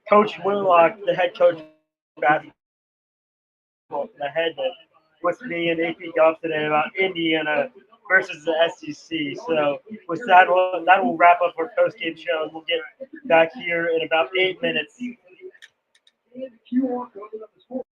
Coach Whitlock, the head coach of basketball, the head with me and AP Golf today about Indiana versus the SEC. So with that, that will wrap up our post-game show, and we'll get back here in about 8 minutes. QR code of the sport.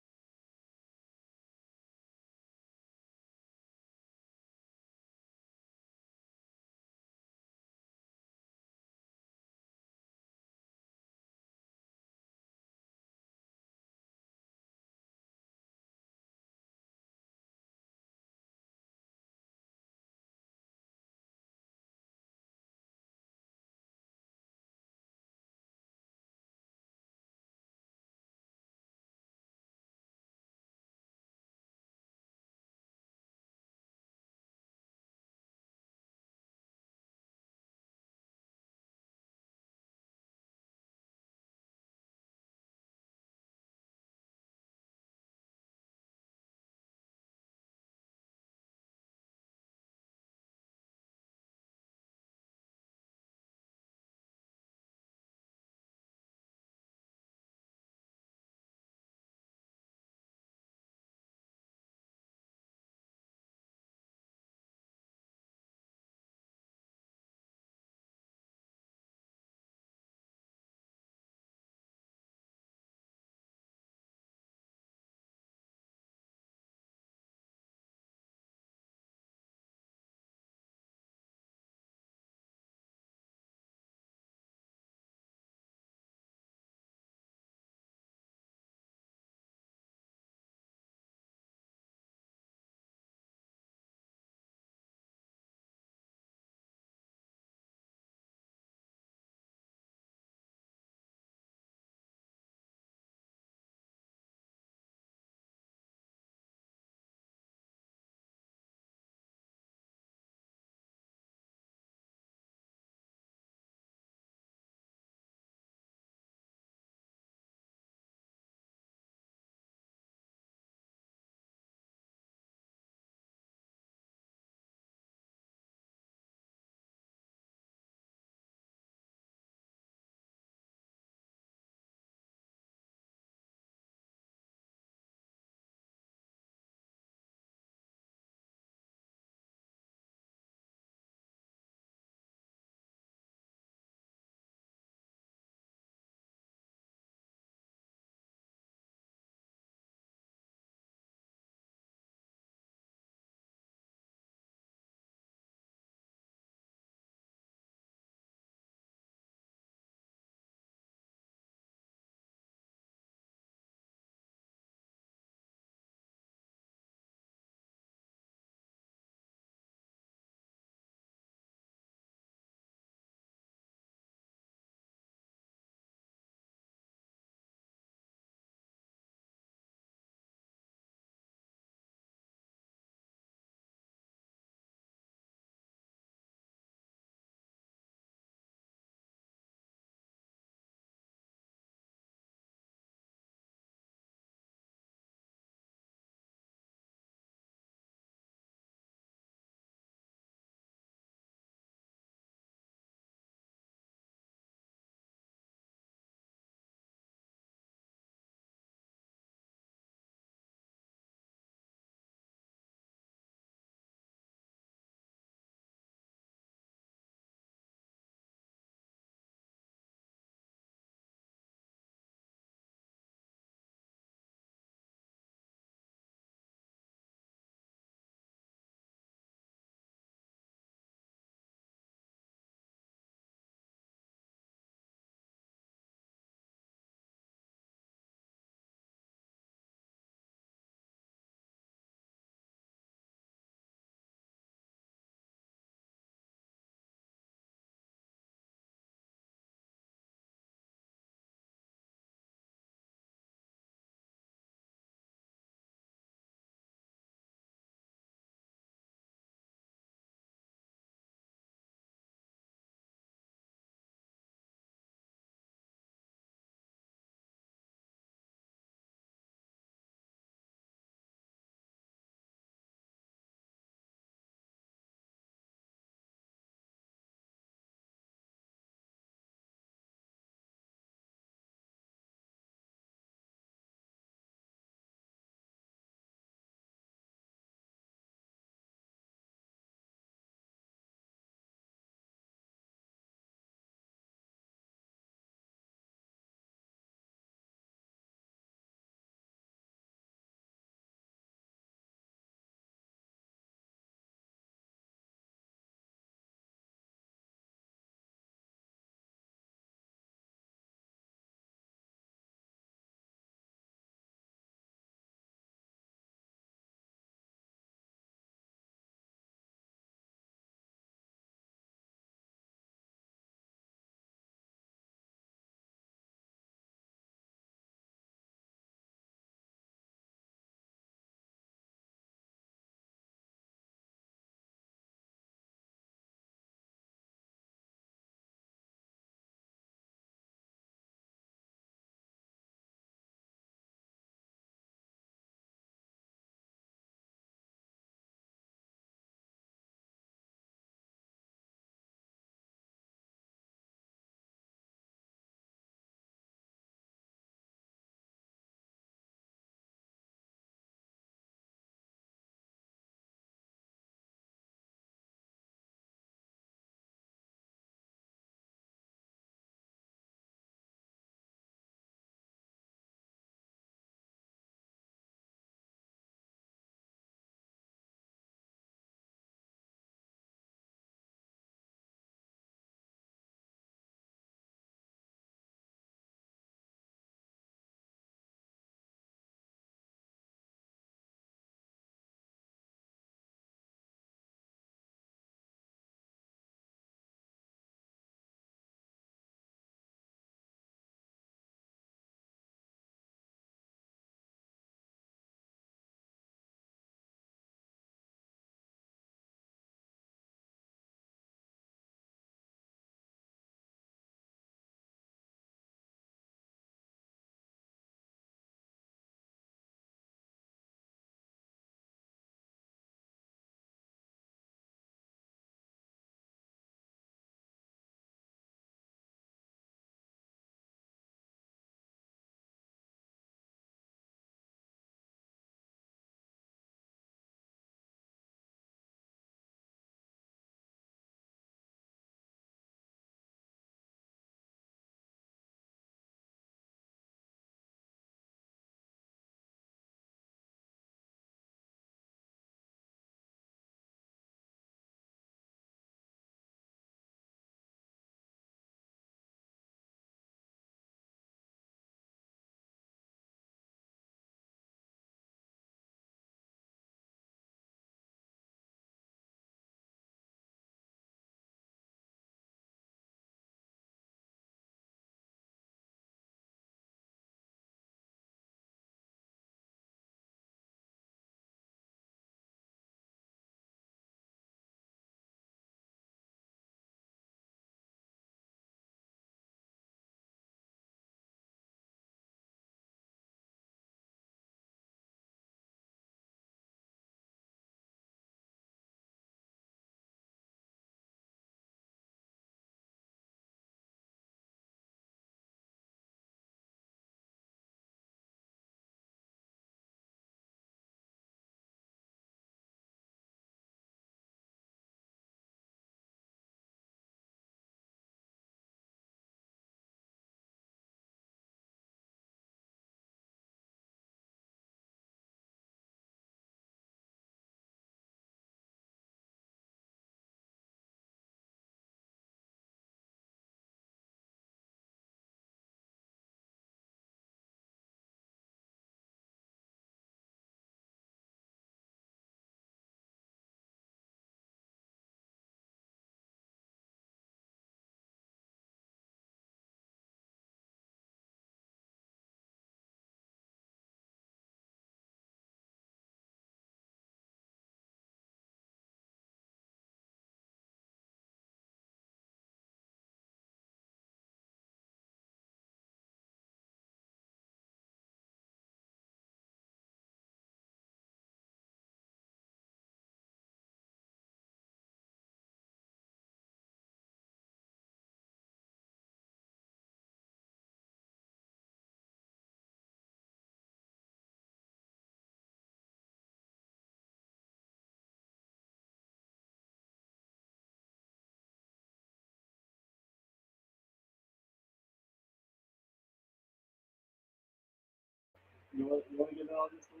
You want to get on this one?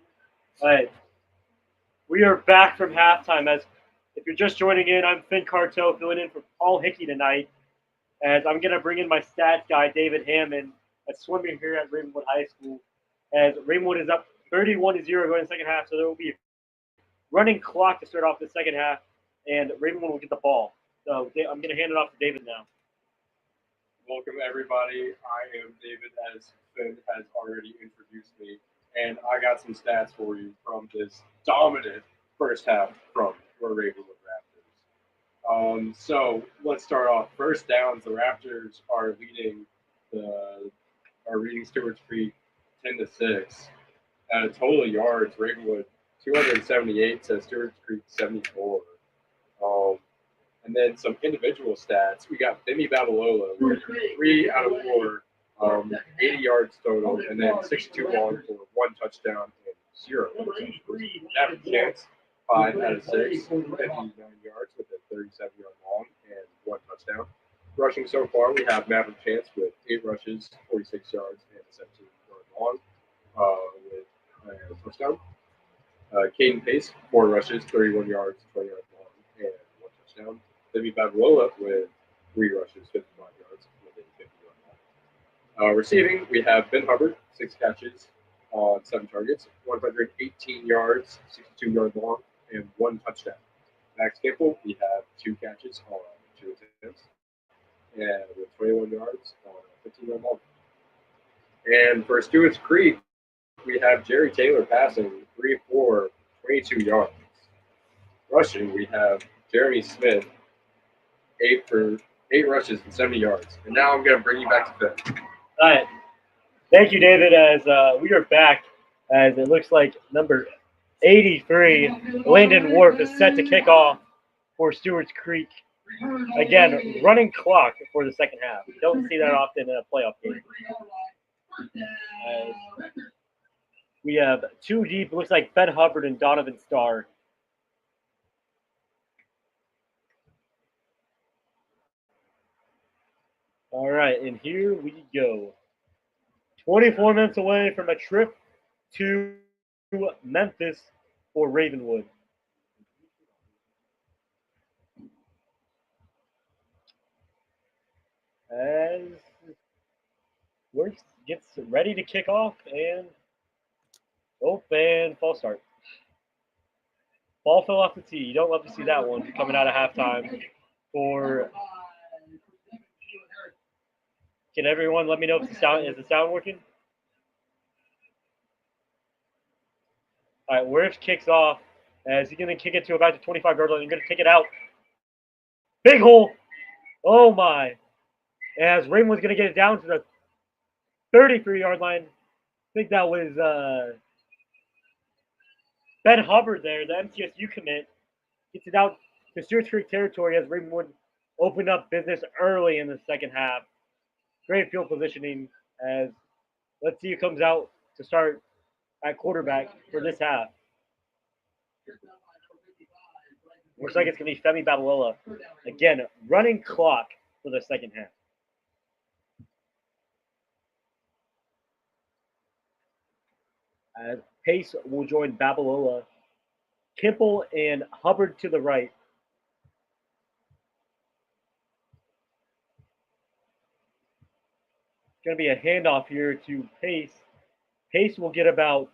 All right. We are back from halftime. As if you're just joining in, I'm Finn Carto filling in for Paul Hickey tonight. As I'm going to bring in my stats guy, David Hammond, a swimmer here at Ravenwood High School. As Ravenwood is up 31-0 going in the second half, so there will be a running clock to start off the second half, and Ravenwood will get the ball. So I'm going to hand it off to David now. Welcome, everybody. I am David, as Finn has already introduced me, and I got some stats for you from this dominant first half from the Ravenwood Raptors. So let's start off. First downs, the Raptors are leading Stewarts Creek 10-6. Total yards, Ravenwood 278 to Stewarts Creek 74. And then some individual stats. We got Femi Babalola with 3 out of 4, 80 yards total, and then 62 long for 1 touchdown and 0. Maverick Chance, 5 out of 6, 59 yards with a 37-yard long and 1 touchdown. Rushing so far, we have Maverick Chance with 8 rushes, 46 yards, and a 17-yard long with a touchdown. Caden Pace, 4 rushes, 31 yards, 20 yards long, and 1 touchdown. Femi Babalola with 3 rushes, 55 yards, with a 50-yard long. Receiving, we have Ben Hubbard, 6 catches on 7 targets, 118 yards, 62-yard long, and 1 touchdown. Max Campbell, we have 2 catches on 2 attempts, and with 21 yards on a 15-yard long. And for Stewarts Creek, we have Jerry Taylor passing 3 for 22 yards. Rushing, we have Jeremy Smith, 8 rushes and 70 yards. And now I'm going to bring you back to Finn. All right. Thank you, David, as we are back, as it looks like number 83, Landon Wharf, is set to kick off for Stewarts Creek. Again, running clock for the second half. Don't see that often in a playoff game. We have 2 deep. It looks like Ben Hubbard and Donovan Starr. All right, and here we go. 24 minutes away from a trip to Memphis for Ravenwood. As Works gets ready to kick off, and false start. Ball fell off the tee. You don't love to see that one coming out of halftime. Can everyone let me know if the sound working? All right, Worth kicks off as he's going to kick it to about the 25-yard line. He's going to take it out. Big hole. Oh, my. As Ravenwood's going to get it down to the 33-yard line. I think that was Ben Hubbard there, the MTSU commit. Gets it out to Stewarts Creek territory as Ravenwood opened up business early in the second half. Great field positioning as let's see who comes out to start at quarterback for this half. Looks like it's going to be Femi Babalola. Again, running clock for the second half. As Pace will join Babalola. Kimple and Hubbard to the right. Going to be a handoff here to Pace. Pace will get about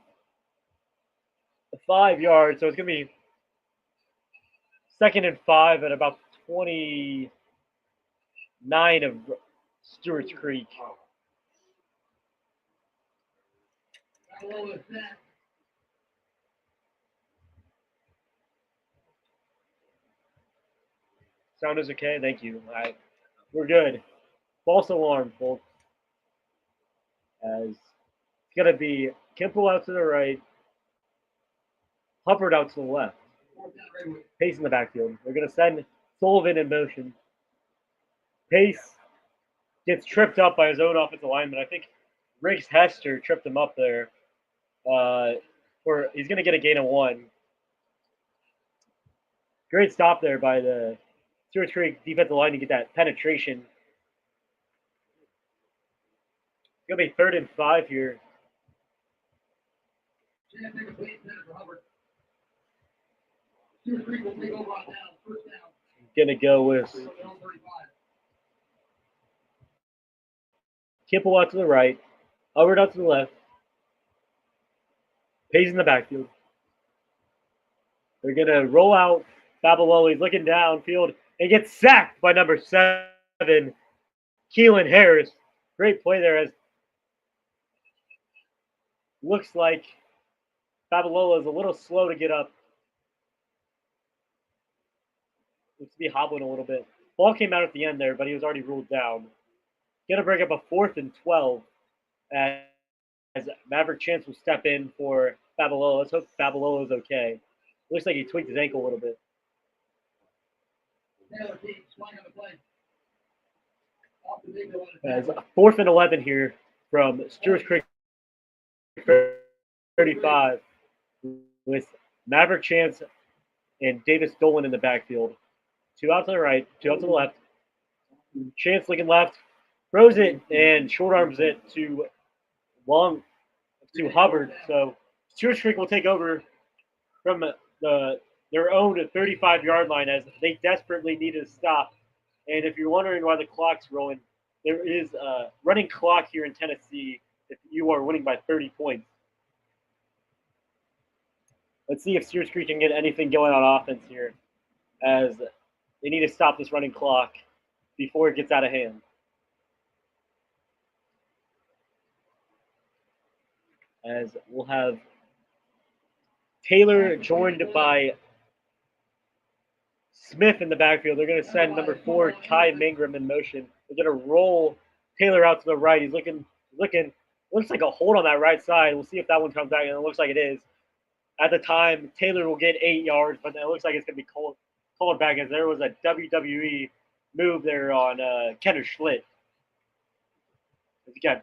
5 yards, so it's going to be 2nd and 5 at about 29 of Stewarts Creek. Sound is okay? Thank you. All right. We're good. False alarm, folks. As it's going to be Kimple out to the right, Hubbard out to the left. Pace in the backfield. They're going to send Sullivan in motion. Pace gets tripped up by his own offensive lineman. I think Riggs Hester tripped him up there. He's going to get a gain of 1. Great stop there by the Stewarts Creek defensive line to get that penetration. It's going to be 3rd and 5 here. Chance take a clean center for Hubbard. Stewart Creek will take over on down. First down. Gonna go with 35. Kipple out to the right, Hubbard out to the left, Pays in the backfield. They're gonna roll out Babalolo. He's looking downfield and gets sacked by number 7, Keelan Harris. Great play there, as looks like Babalolo is a little slow to get up. Looks to be hobbling a little bit. Ball came out at the end there, but he was already ruled down. Gonna bring up a 4th and 12 as Maverick Chance will step in for Babalolo. Let's hope Babalolo is okay. Looks like he tweaked his ankle a little bit. As a 4th and 11 here from Stewarts Creek 35 with Maverick Chance and Davis Dolan in the backfield. 2 out to the right, 2 out to the left. Chance looking left, throws it and short arms it to Hubbard. So Stewarts Creek will take over from their own 35-yard line as they desperately need to stop. And if you're wondering why the clock's rolling, there is a running clock here in Tennessee if you are winning by 30 points. Let's see if Stewarts Creek can get anything going on offense here, as they need to stop this running clock before it gets out of hand. As we'll have Taylor joined by Smith in the backfield. They're going to send number 4, Kai Mangrum, in motion. They're going to roll Taylor out to the right. He's looking. Looks like a hold on that right side. We'll see if that one comes back, and it looks like it is. At the time, Taylor will get 8 yards, but it looks like it's going to be called back, as there was a WWE move there on Kenner Schlitt. He got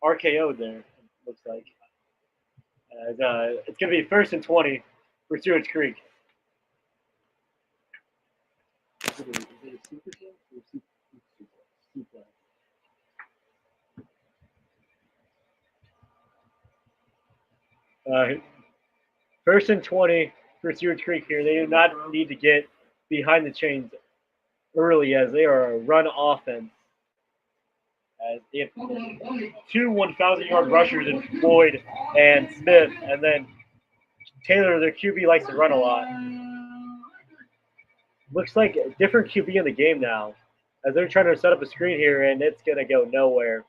RKO'd there, looks like. It's going to be 1st and 20 for Stewarts Creek. First and 20 for Stewarts Creek here. They do not need to get behind the chains early, as they are a run offense. As they have 2 1,000-yard rushers in Floyd and Smith, and then Taylor, their QB, likes to run a lot. Looks like a different QB in the game now, as they're trying to set up a screen here, and it's going to go nowhere.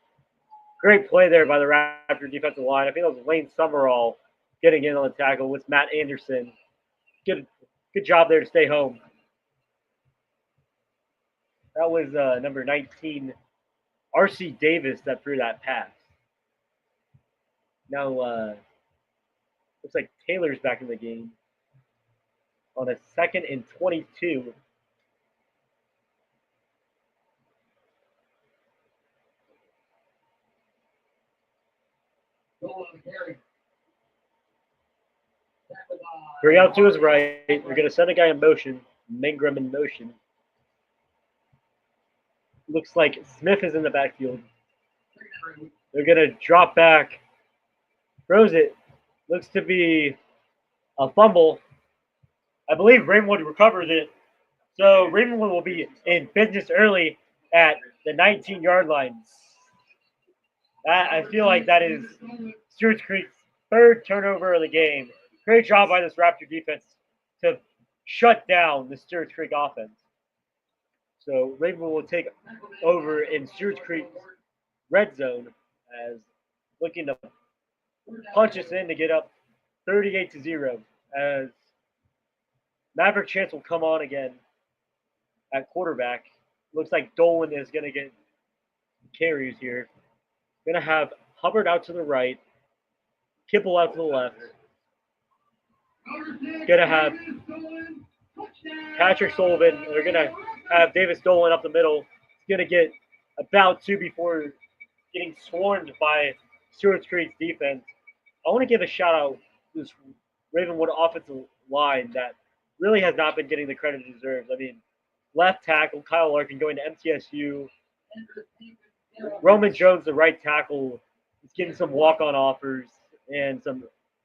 Great play there by the Raptor defensive line. I think that was Lane Summerall getting in on the tackle with Matt Anderson. Good job there to stay home. That was number 19, R.C. Davis, that threw that pass. Now, looks like Taylor's back in the game on a 2nd and 22. Three out to his right. We're going to send a guy in motion. Mangrum in motion. Looks like Smith is in the backfield. They're going to drop back. Throws it. Looks to be a fumble. I believe Ravenwood recovers it. So Ravenwood will be in business early at the 19-yard line. I feel like that is Stewarts Creek's 3rd turnover of the game. Great job by this Raptor defense to shut down the Stewarts Creek offense. So Ravenwood will take over in Stewarts Creek's red zone, as looking to punch us in to get up 38-0, as Maverick Chance will come on again at quarterback. Looks like Dolan is going to get carries here. Going to have Hubbard out to the right, Kipple out to the left. Going to have Patrick Sullivan. They're going to have Davis Dolan up the middle. He's going to get about 2 before getting swarmed by Stewarts Creek's defense. I want to give a shout out to this Ravenwood offensive line that really has not been getting the credit it deserves. I mean, left tackle Kyle Larkin going to MTSU. Roman Jones, the right tackle, He's getting some walk-on offers and some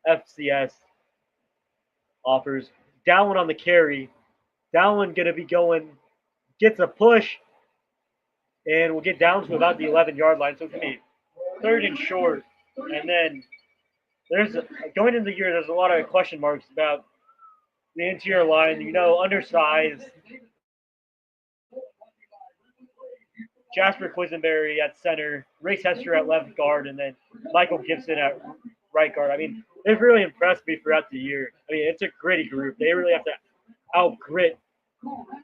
FCS offers. Dowling on the carry. Dowling going to be going, gets a push, and we'll get down to about the 11-yard line. So it's going to be third and short. And then going into the year, there's a lot of question marks about the interior line. Undersized. Jasper Quisenberry at center, Race Hester at left guard, and then Michael Gibson at right guard. I mean, they've really impressed me throughout the year. I mean, it's a gritty group. They really have to out-grit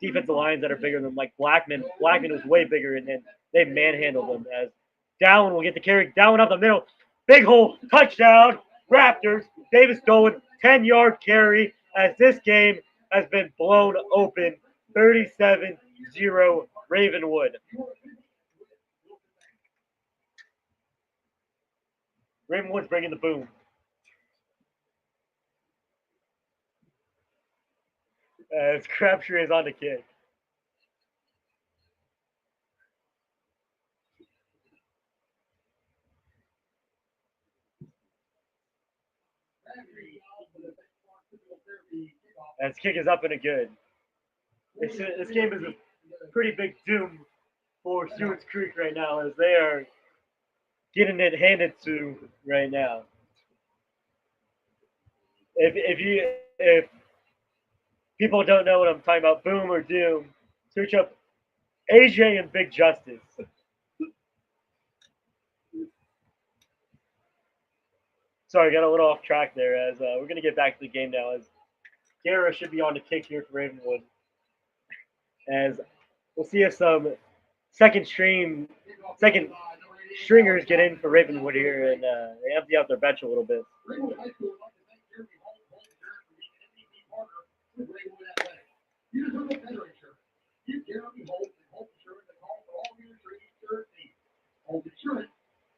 defensive lines that are bigger than like Blackman. Blackman was way bigger, and then they manhandled them. As Dowling will get the carry. Dowling up the middle. Big hole. Touchdown. Raptors. Davis Dolan. 10-yard carry as this game has been blown open. 37-0 Ravenwood. Ravenwood's bringing the boom. As Crabtree is on the kick. As kick is up and a good. This game is a pretty big doom for Stewarts Creek right now, as they are getting it handed to right now. If people don't know what I'm talking about, boom or doom, search up AJ and Big Justice. Sorry, got a little off track there. As we're gonna get back to the game now. As Guerra should be on the kick here for Ravenwood. As we'll see if some second stringers get in for Ravenwood here, and they empty out their bench a little bit.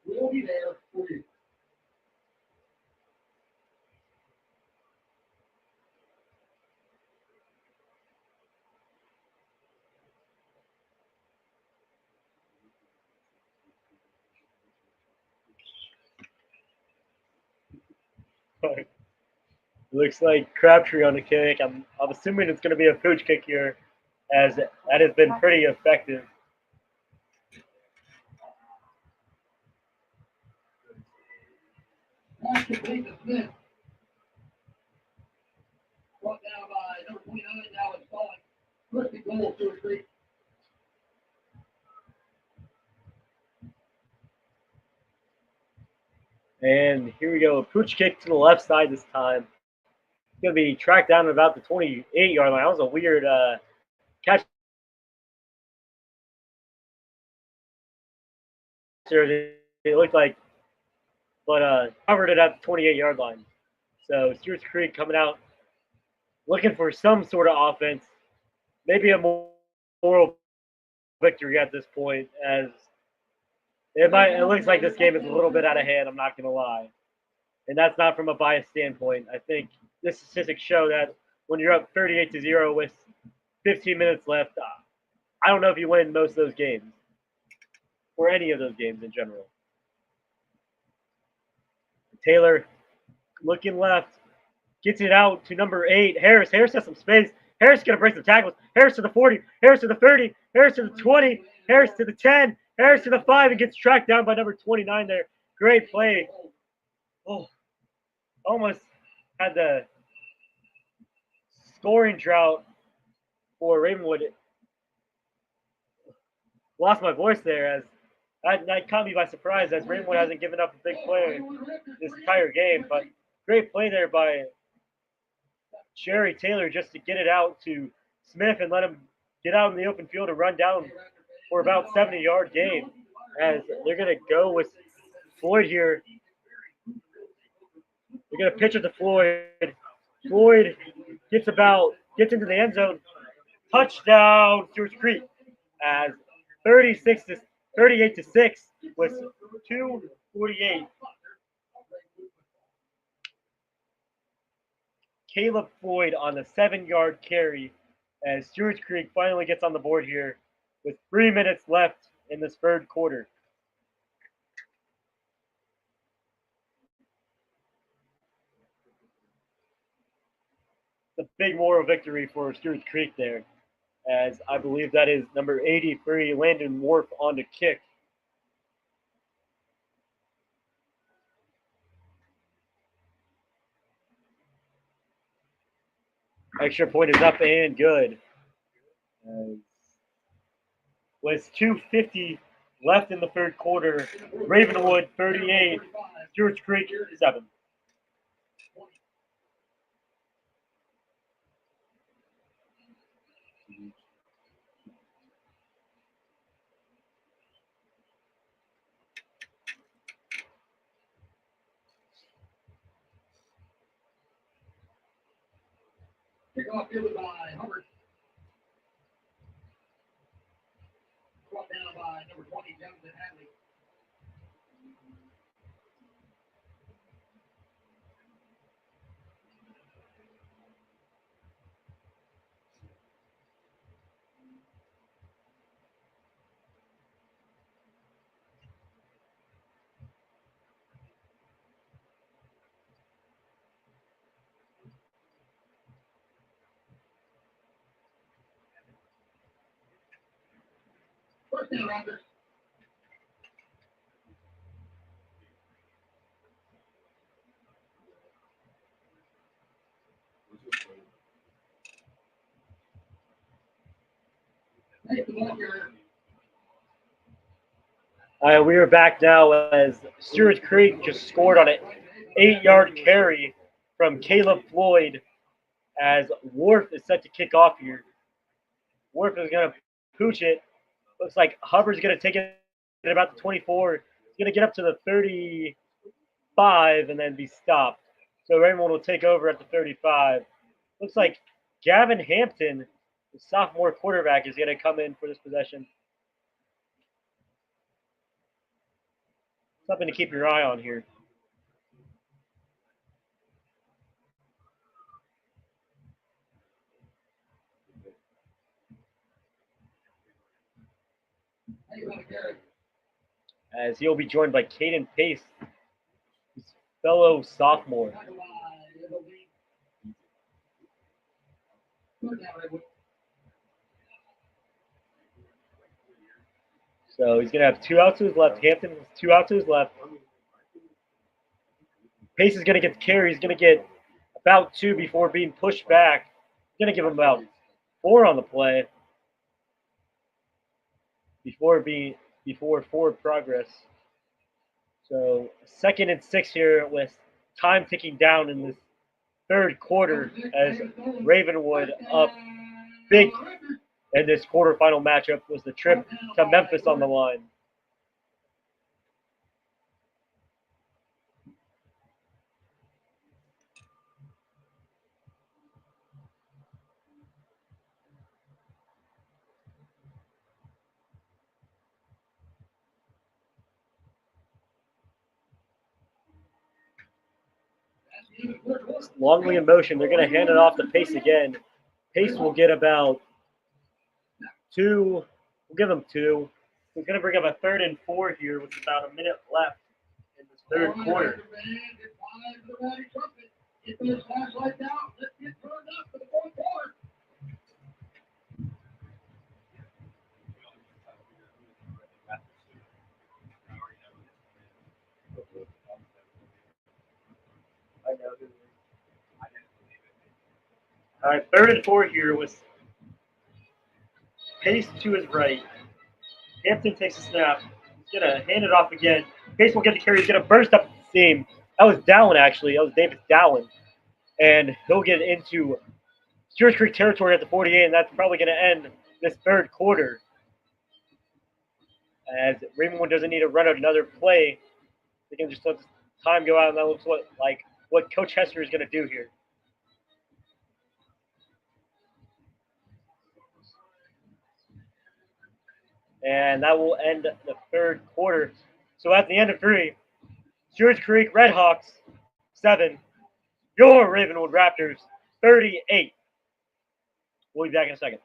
Will be there for you. Looks like Crabtree on the kick. I'm assuming it's going to be a pooch kick here, as that has been pretty effective. Brought down by number 29, now it's falling. First and goal, Stewart Creek. And here we go. A pooch kick to the left side this time. It's going to be tracked down at about the 28-yard line. That was a weird catch. It looked like, but covered it at the 28-yard line. So Stewarts Creek coming out looking for some sort of offense, maybe a moral victory at this point, as it looks like this game is a little bit out of hand, I'm not going to lie. And that's not from a biased standpoint. I think the statistics show that when you're up 38-0 with 15 minutes left, I don't know if you win most of those games, or any of those games in general. Taylor looking left, gets it out to number 8, Harris. Harris has some space. Harris is going to break some tackles. Harris to the 40, Harris to the 30, Harris to the 20, Harris to the 10, Harris to the 5, and gets tracked down by number 29 there. Great play. Oh, almost had the scoring drought for Ravenwood. Lost my voice there, as that caught me by surprise, as Ravenwood hasn't given up a big play this entire game. But great play there by Jerry Taylor just to get it out to Smith and let him get out in the open field and run down for about 70-yard gain, as they're going to go with Floyd here. They're going to pitch it to Floyd. Floyd gets into the end zone. Touchdown, Stewarts Creek, as 38-6 with 2:48. Caleb Floyd on the 7-yard carry, as Stewarts Creek finally gets on the board here with 3 minutes left in this third quarter. the big moral victory for Stewarts Creek there, as I believe that is number 83, Landon Wharf on the kick. Extra point is up and good. With 2:50 left in the third quarter, Ravenwood 38, Stewarts Creek 7. Kickoff fielded by Hubbard. Brought down by number 20, Johnson Hadley. First down, Raptors. Hey, the ball carrier. All right, we are back now as Stewarts Creek just scored on an 8-yard carry from Caleb Floyd as Wharf is set to kick off here. Wharf is going to pooch it. Looks like Hubbard's going to take it at about the 24. He's going to get up to the 35 and then be stopped. So Raymond will take over at the 35. Looks like Gavin Hampton, the sophomore quarterback, is going to come in for this possession. Something to keep your eye on here. As he'll be joined by Caden Pace, his fellow sophomore. So he's going to have 2 out to his left. Hampton with 2 out to his left. Pace is going to get the carry. He's going to get about 2 before being pushed back. He's going to give him about 4 on the play before forward progress. So 2nd and 6 here with time ticking down in this third quarter as Ravenwood up big in this quarterfinal matchup was the trip to Memphis on the line. Longley in motion. They're going to hand it off to Pace again. Pace will get about 2. We'll give him 2. He's going to bring up a 3rd and 4 here with about a minute left in this third quarter. All right, 3rd and 4 here with Pace to his right. Hampton takes a snap. He's going to hand it off again. Pace will get the carry. He's going to burst up the seam. That was Dallin, actually. That was David Dallin. And he'll get into Stewarts Creek territory at the 48, and that's probably going to end this third quarter. As Ravenwood doesn't need to run out another play. They can just let the time go out, and that looks like what Coach Hester is going to do here. And that will end the third quarter. So at the end of 3, Stewarts Creek Redhawks 7, your Ravenwood Raptors 38. We'll be back in a second.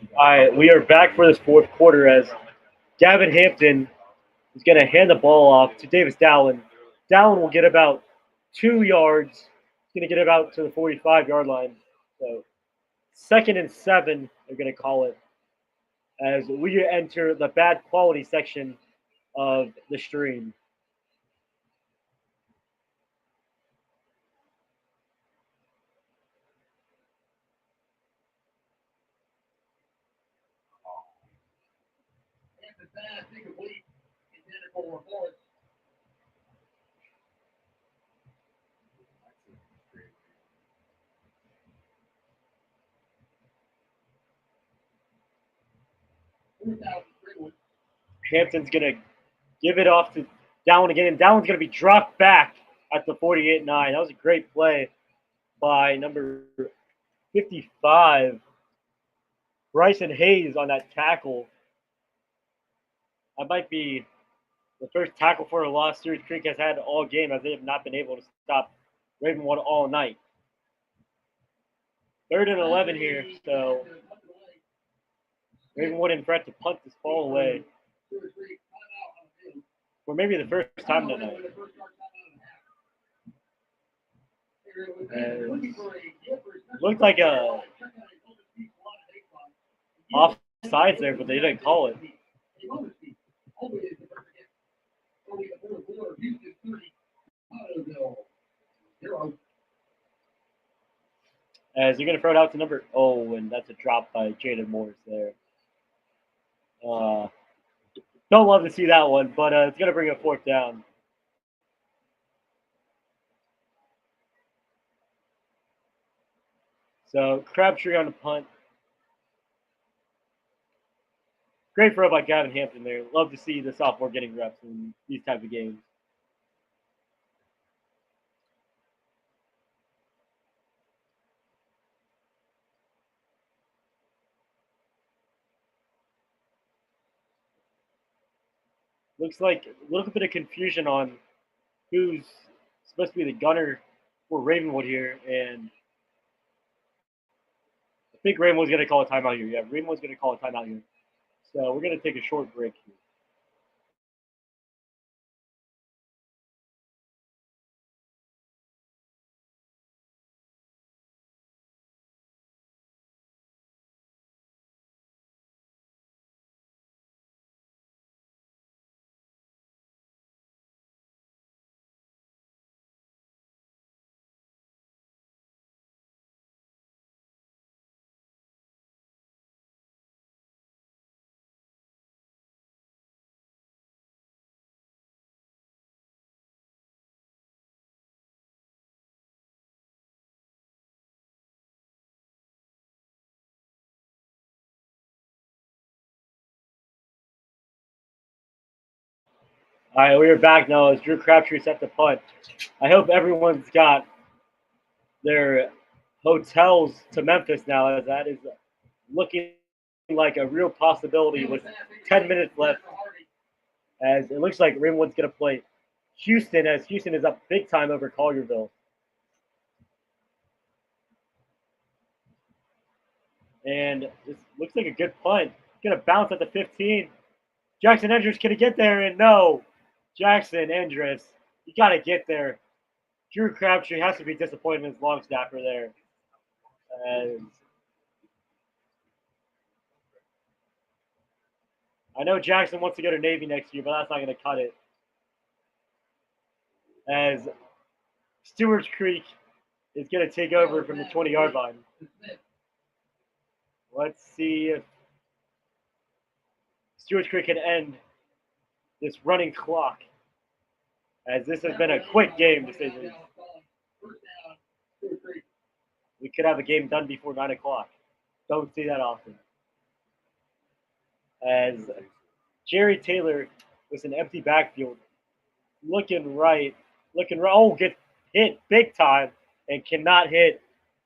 All right, we are back for this fourth quarter as Gavin Hampton is going to hand the ball off to Davis Dowling. Dowling will get about 2 yards. He's going to get about to the 45-yard line. So 2nd and 7, they're going to call it, as we enter the bad quality section of the stream. Hampton's going to give it off to Dowling again, and Dowling's going to be dropped back at the 48-9. That was a great play by number 55, Bryson Hayes, on that tackle. That might be the first tackle for a loss Stewarts Creek has had all game, as they have not been able to stop Ravenwood all night. 3rd and 11 here, so Ravenwood in threat to punt this ball away for maybe the first time tonight. And looked like a offsides there, but they didn't call it. As you're going to throw it out to number, and that's a drop by Jaden Morris there. Don't love to see that one, but it's going to bring a 4th down. So Crabtree on the punt. Great throw by Gavin Hampton there. Love to see the sophomore getting reps in these type of games. Looks like a little bit of confusion on who's supposed to be the gunner for Ravenwood here, and I think Ravenwood's going to call a timeout here. Yeah, Ravenwood's going to call a timeout here. So we're going to take a short break here. All right, we are back now as Drew Crabtree set the punt. I hope everyone's got their hotels to Memphis now, as that is looking like a real possibility with 10 minutes left. As it looks like Ravenwood's going to play Houston, as Houston is up big time over Collierville. And this looks like a good punt. Going to bounce at the 15. Jackson Endress can get there, and no. Jackson Endress, you got to get there. Drew Crabtree has to be disappointed in his long snapper there. As I know Jackson wants to go to Navy next year, but that's not going to cut it. As Stewarts Creek is going to take over from the 20-yard line. Let's see if Stewarts Creek can end this running clock, as this has been a quick game to say the least. We could have a game done before 9 o'clock. Don't see that often. As Jerry Taylor with an empty backfield, looking right. Oh, gets hit big time and cannot hit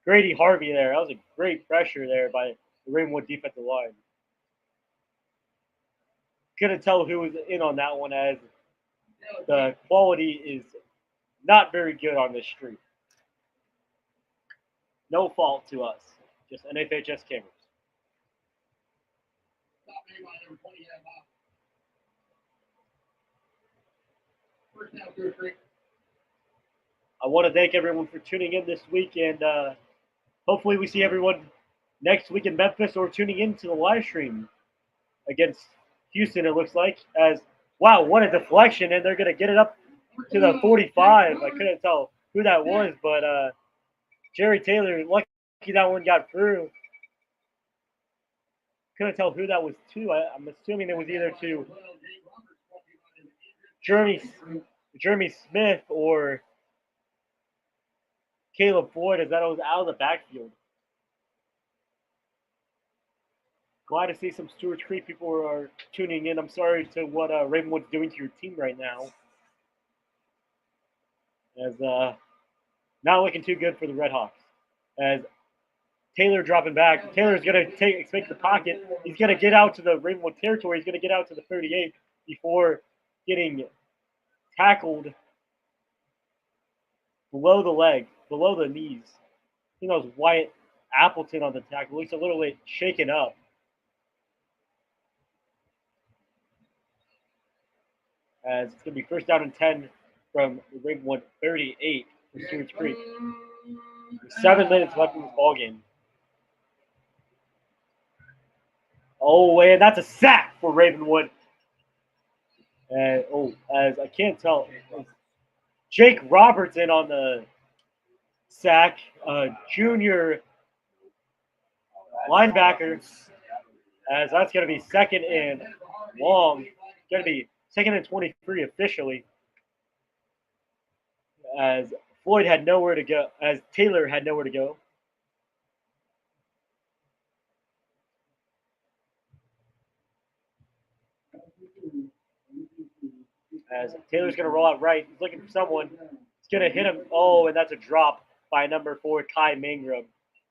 Grady Harvey there. That was a great pressure there by the Ravenwood defensive line. Couldn't tell who was in on that one, as the quality is not very good on this street. No fault to us, just NFHS cameras. I want to thank everyone for tuning in this week, and hopefully we see everyone next week in Memphis or tuning in to the live stream against Houston, it looks like. As wow, what a deflection, and they're going to get it up to the 45. I couldn't tell who that was, but Jerry Taylor, lucky that one got through. Couldn't tell who that was to. I'm assuming it was either to Jeremy Smith or Caleb Floyd, as that was out of the backfield. Glad to see some Stewarts Creek people are tuning in. I'm sorry to what Ravenwood's doing to your team right now. As not looking too good for the Redhawks. As Taylor dropping back. Taylor's going to expect the pocket. He's going to get out to the Ravenwood territory. He's going to get out to the 38 before getting tackled below the leg, below the knees. I think that was Wyatt Appleton on the tackle. Looks a little bit shaken up. As it's going to be first down and 10 from the Ravenwood 38 for Stewarts Creek. 7 minutes left in this ball game. Oh, and that's a sack for Ravenwood. And as I can't tell, Jake Robertson on the sack, junior linebacker. As that's going to be second and long. It's going to be second and 23 officially. As Floyd had nowhere to go, as Taylor had nowhere to go. As Taylor's going to roll out right. He's looking for someone. He's going to hit him. Oh, and that's a drop by number 4, Kai Mangrum.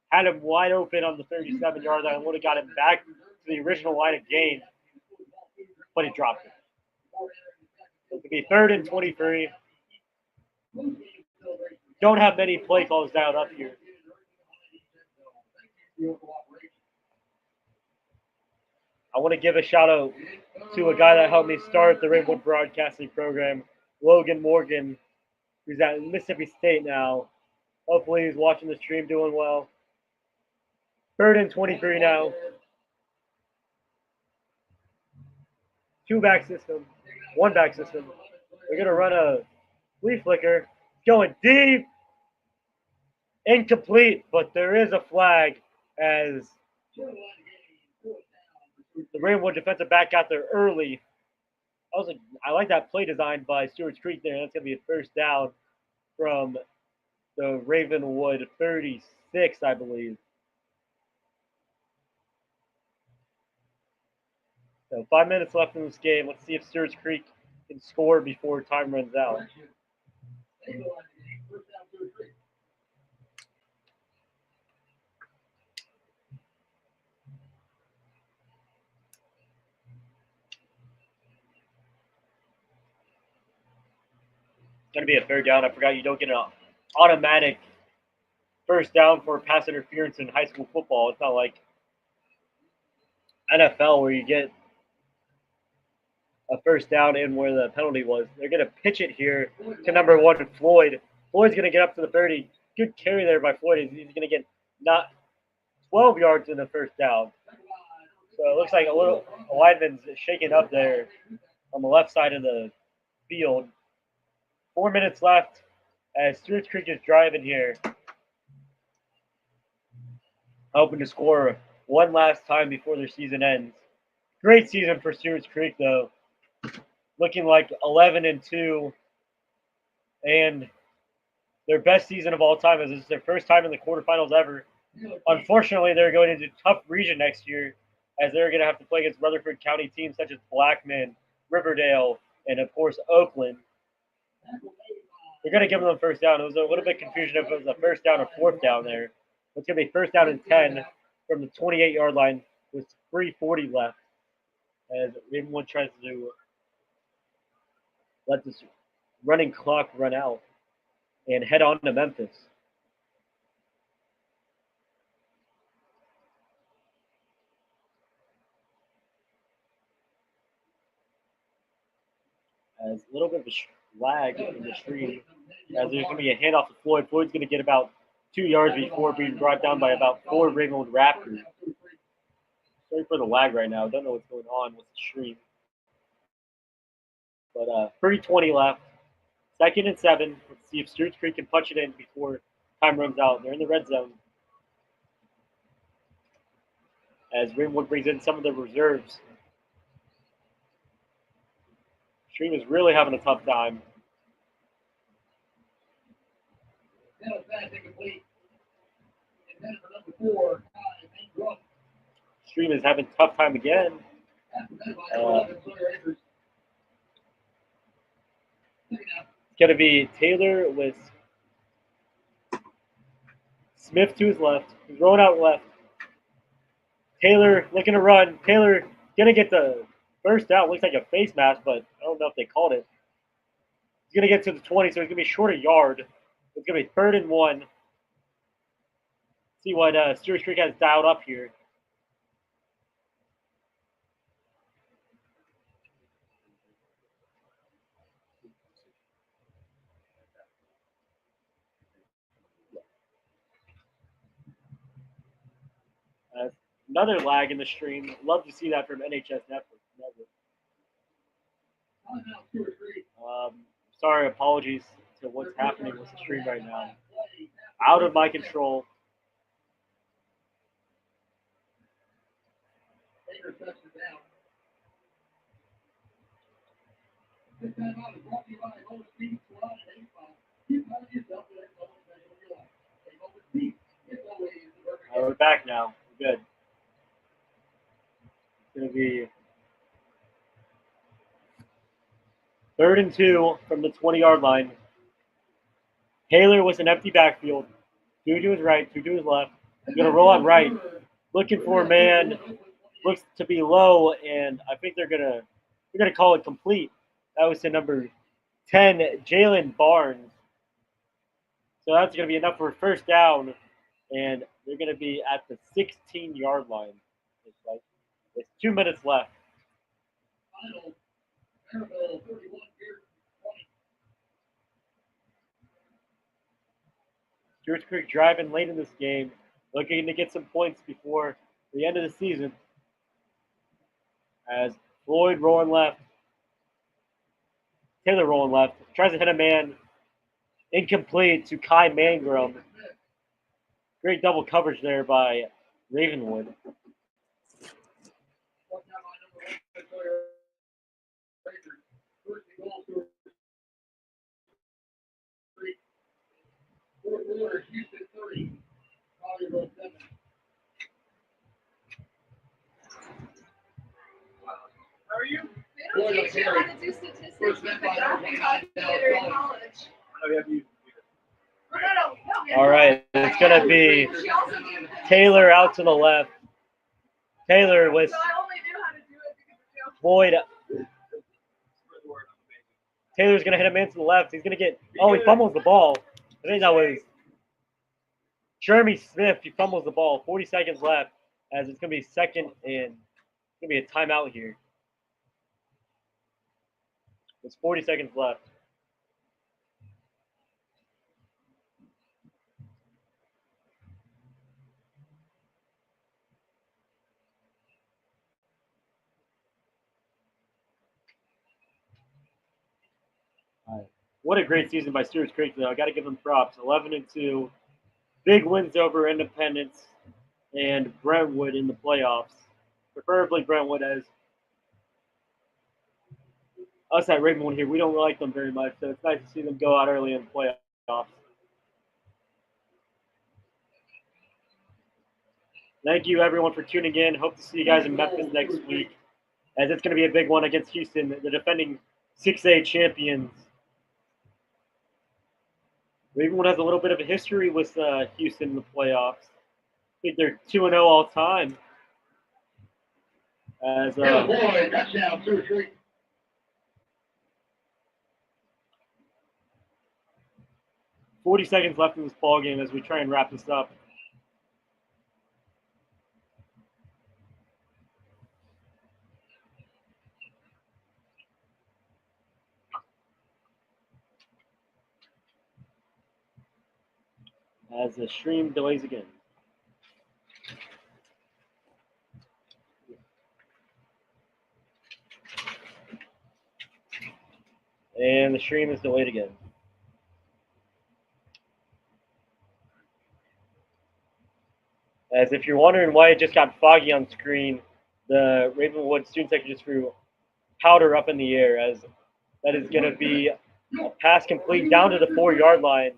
Had him wide open on the 37-yard line. Would have got him back to the original line of gain, but he dropped it. So it'll be third and 23. Don't have many play calls down up here. I want to give a shout out to a guy that helped me start the Ravenwood Broadcasting program, Logan Morgan, who's at Mississippi State now. Hopefully he's watching the stream, doing well. Third and 23 now. 2-back system, 1-back system. They're going to run a flea flicker. Going deep. Incomplete, but there is a flag as the Ravenwood defensive back got there early. I like that play design by Stewarts Creek there. That's going to be a first down from the Ravenwood 36, I believe. So 5 minutes left in this game. Let's see if Stewarts Creek can score before time runs out. Going to be a third down. I forgot you don't get an automatic first down for pass interference in high school football. It's not like NFL where you get a first down in where the penalty was. They're going to pitch it here to number 1, Floyd. Floyd's going to get up to the 30. Good carry there by Floyd. He's going to get not 12 yards in the first down. So it looks like a lineman's shaking up there on the left side of the field. 4 minutes left as Stewarts Creek is driving here. Hoping to score one last time before their season ends. Great season for Stewarts Creek, though. Looking like 11-2. And their best season of all time, as this is their first time in the quarterfinals ever. Unfortunately, they're going into a tough region next year, as they're going to have to play against Rutherford County teams such as Blackman, Riverdale, and, of course, Oakland. They're going to give them first down. It was a little bit confusion if it was a first down or fourth down there. It's going to be first down and 10 from the 28-yard line with 3:40 left, as Ravenwood tries to let this running clock run out and head on to Memphis. As a little bit of a lag in the stream, as there's going to be a handoff to Floyd. Floyd's going to get about 2 yards before being brought down by about 4 Ravenwood Raptors. Sorry for the lag right now. Don't know what's going on with the stream. But 3:20 left. 2nd and 7. Let's see if Stewarts Creek can punch it in before time runs out. They're in the red zone. As Ravenwood brings in some of the reserves. Stream is really having a tough time. Stream is having a tough time again. It's going to be Taylor with Smith to his left. He's rolling out left. Taylor looking to run. Taylor going to get the first down. Looks like a face mask, but I don't know if they called it. He's going to get to the 20, so he's going to be short a yard. It's going to be 3rd and 1. See what Stewarts Creek has dialed up here. Another lag in the stream. Love to see that from NHS Network. Sorry, apologies to what's happening with the stream right now. Out of my control. We're back now. We're good. It's going to be 3rd and 2 from the 20-yard line. Taylor with an empty backfield. 2 to his right, 2 to his left. He's going to roll out right. Looking for a man. Looks to be low, and I think they're gonna call it complete. That was to number 10, Jalen Barnes. So that's going to be enough for a first down, and they're going to be at the 16-yard line. It's 2 minutes left. Stewarts Creek driving late in this game, looking to get some points before the end of the season. As Floyd rolling left, Taylor rolling left, tries to hit a man, incomplete to Kai Mangrum. Great double coverage there by Ravenwood. How are you? They don't teach you how to do statistics with the graphic calculator in college. How have you? No. All right, it's going to be She also did Taylor out to the left. Taylor with So I only knew how to do it because of Floyd. Taylor's going to hit a man to the left. He's going to get – oh, he fumbles the ball. I think that was Jeremy Smith. He fumbles the ball. 40 seconds left as it's going to be 2nd and it's going to be a timeout here. There's 40 seconds left. What a great season by Stewarts Creek, though. I got to give them props. 11-2, big wins over Independence and Brentwood in the playoffs. Preferably Brentwood, as us at Ravenwood here, we don't like them very much, so it's nice to see them go out early in the playoffs. Thank you, everyone, for tuning in. Hope to see you guys in Memphis next week, as it's going to be a big one against Houston, the defending 6A champions. Ravenwood has a little bit of a history with Houston in the playoffs. I think they're 2-0 all time. As boy, touchdown, Stewarts Creek. 40 seconds left in this ball game as we try and wrap this up. as the stream delays again. And the stream is delayed again. As if you're wondering why it just got foggy on screen, the Ravenwood student section just threw powder up in the air, as that is going to be a pass complete down to the 4-yard line.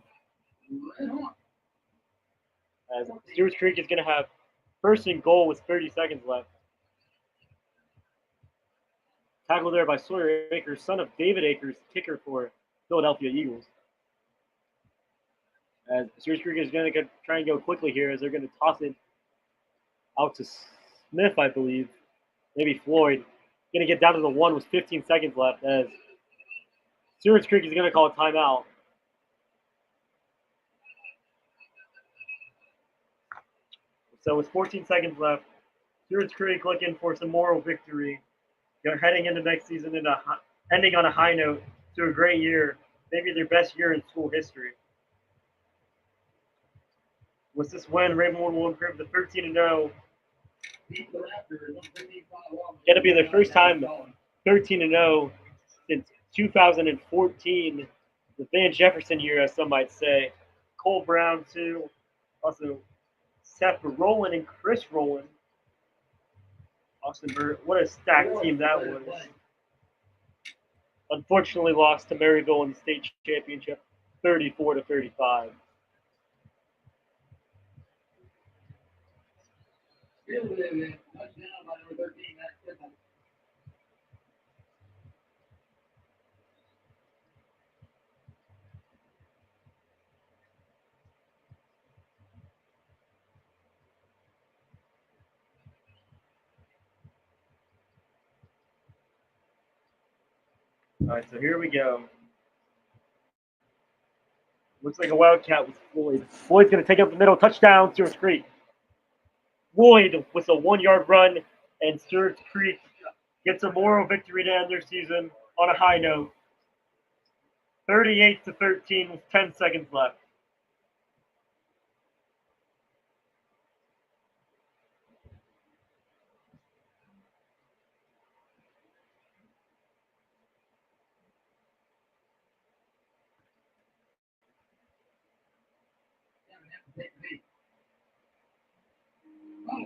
As Stewarts Creek is going to have first and goal with 30 seconds left. Tackled there by Sawyer Akers, son of David Akers, kicker for Philadelphia Eagles. As Stewarts Creek is going to try and go quickly here, as they're going to toss it out to Smith, I believe. Maybe Floyd. Going to get down to the 1 with 15 seconds left, as Stewarts Creek is going to call a timeout. So with 14 seconds left, Stewarts Creek looking for some moral victory. They're heading into next season and ending on a high note to a great year, maybe their best year in school history. With this win, Ravenwood will improve to 13-0. Going to be their first time 13-0 since 2014, the Van Jefferson year, as some might say. Cole Brown, too. Also, Seth Rowland and Chris Rowland. Austin Burt, what a stacked team that was. Unfortunately lost to Maryville in the state championship, 34-35. All right, so here we go. Looks like a wildcat with Floyd. Floyd's going to take up the middle, touchdown, Stewarts Creek. Floyd with a 1-yard run, and Stewarts Creek gets a moral victory to end their season on a high note. 38-13 with 10 seconds left.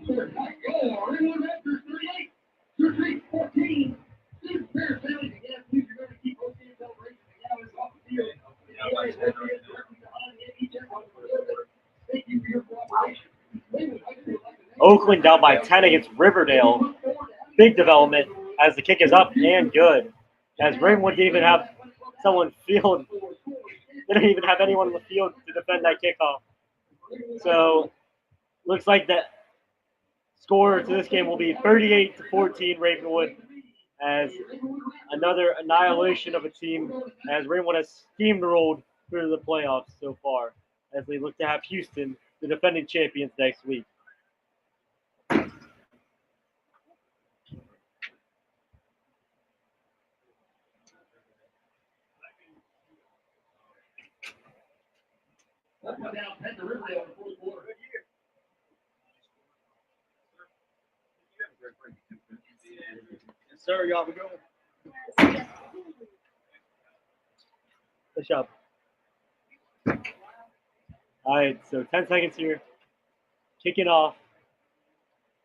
Ravenwood Raptors 38, Stewart Creek 14. Student parents, families, and guests, please remember to keep hosting celebrations and gatherings off the field. Thank you for your cooperation. Oakland down by 10 against Riverdale. Big development as the kick is up and good. As Ravenwood didn't even have someone field. They didn't even have anyone in the field to defend that kickoff. So looks like the score to this game will be 38-14 Ravenwood, as another annihilation of a team, as Ravenwood has steamrolled through the playoffs so far, as they look to have Houston, the defending champions, next week. Yes, sir. Y'all be going. Good job. All right, so 10 seconds here. Kicking off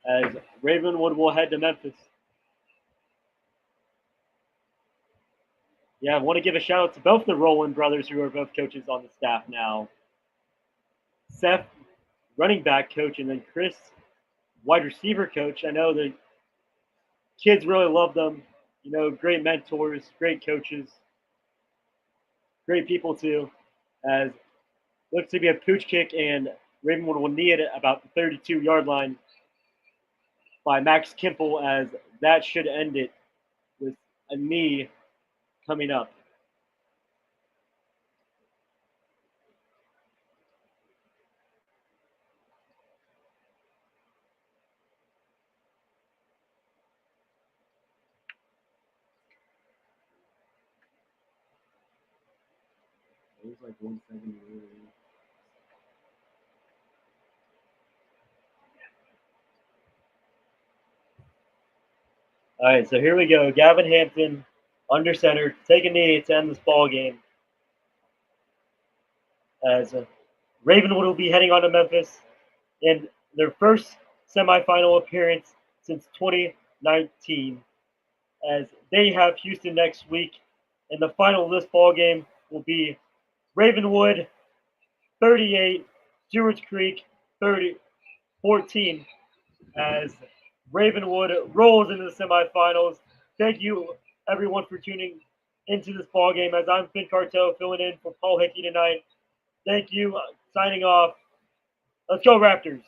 as Ravenwood will head to Memphis. Yeah, I want to give a shout out to both the Rowland brothers, who are both coaches on the staff now. Seth, running back coach, and then Chris, wide receiver coach. I know the kids really love them. You know, great mentors, great coaches, great people too. As looks to be a pooch kick, and Ravenwood will knee it at about the 32-yard line by Max Kimple, as that should end it with a knee coming up. It was like 170. All right, so here we go. Gavin Hampton, under center, take a knee to end this ball game. As Ravenwood will be heading on to Memphis in their first semifinal appearance since 2019. As they have Houston next week, and the final of this ball game will be Ravenwood 38, Stewarts Creek 14. As Ravenwood rolls into the semifinals. Thank you, everyone, for tuning into this ball game. As I'm Finn Cartel filling in for Paul Hickey tonight. Thank you. Signing off. Let's go, Raptors.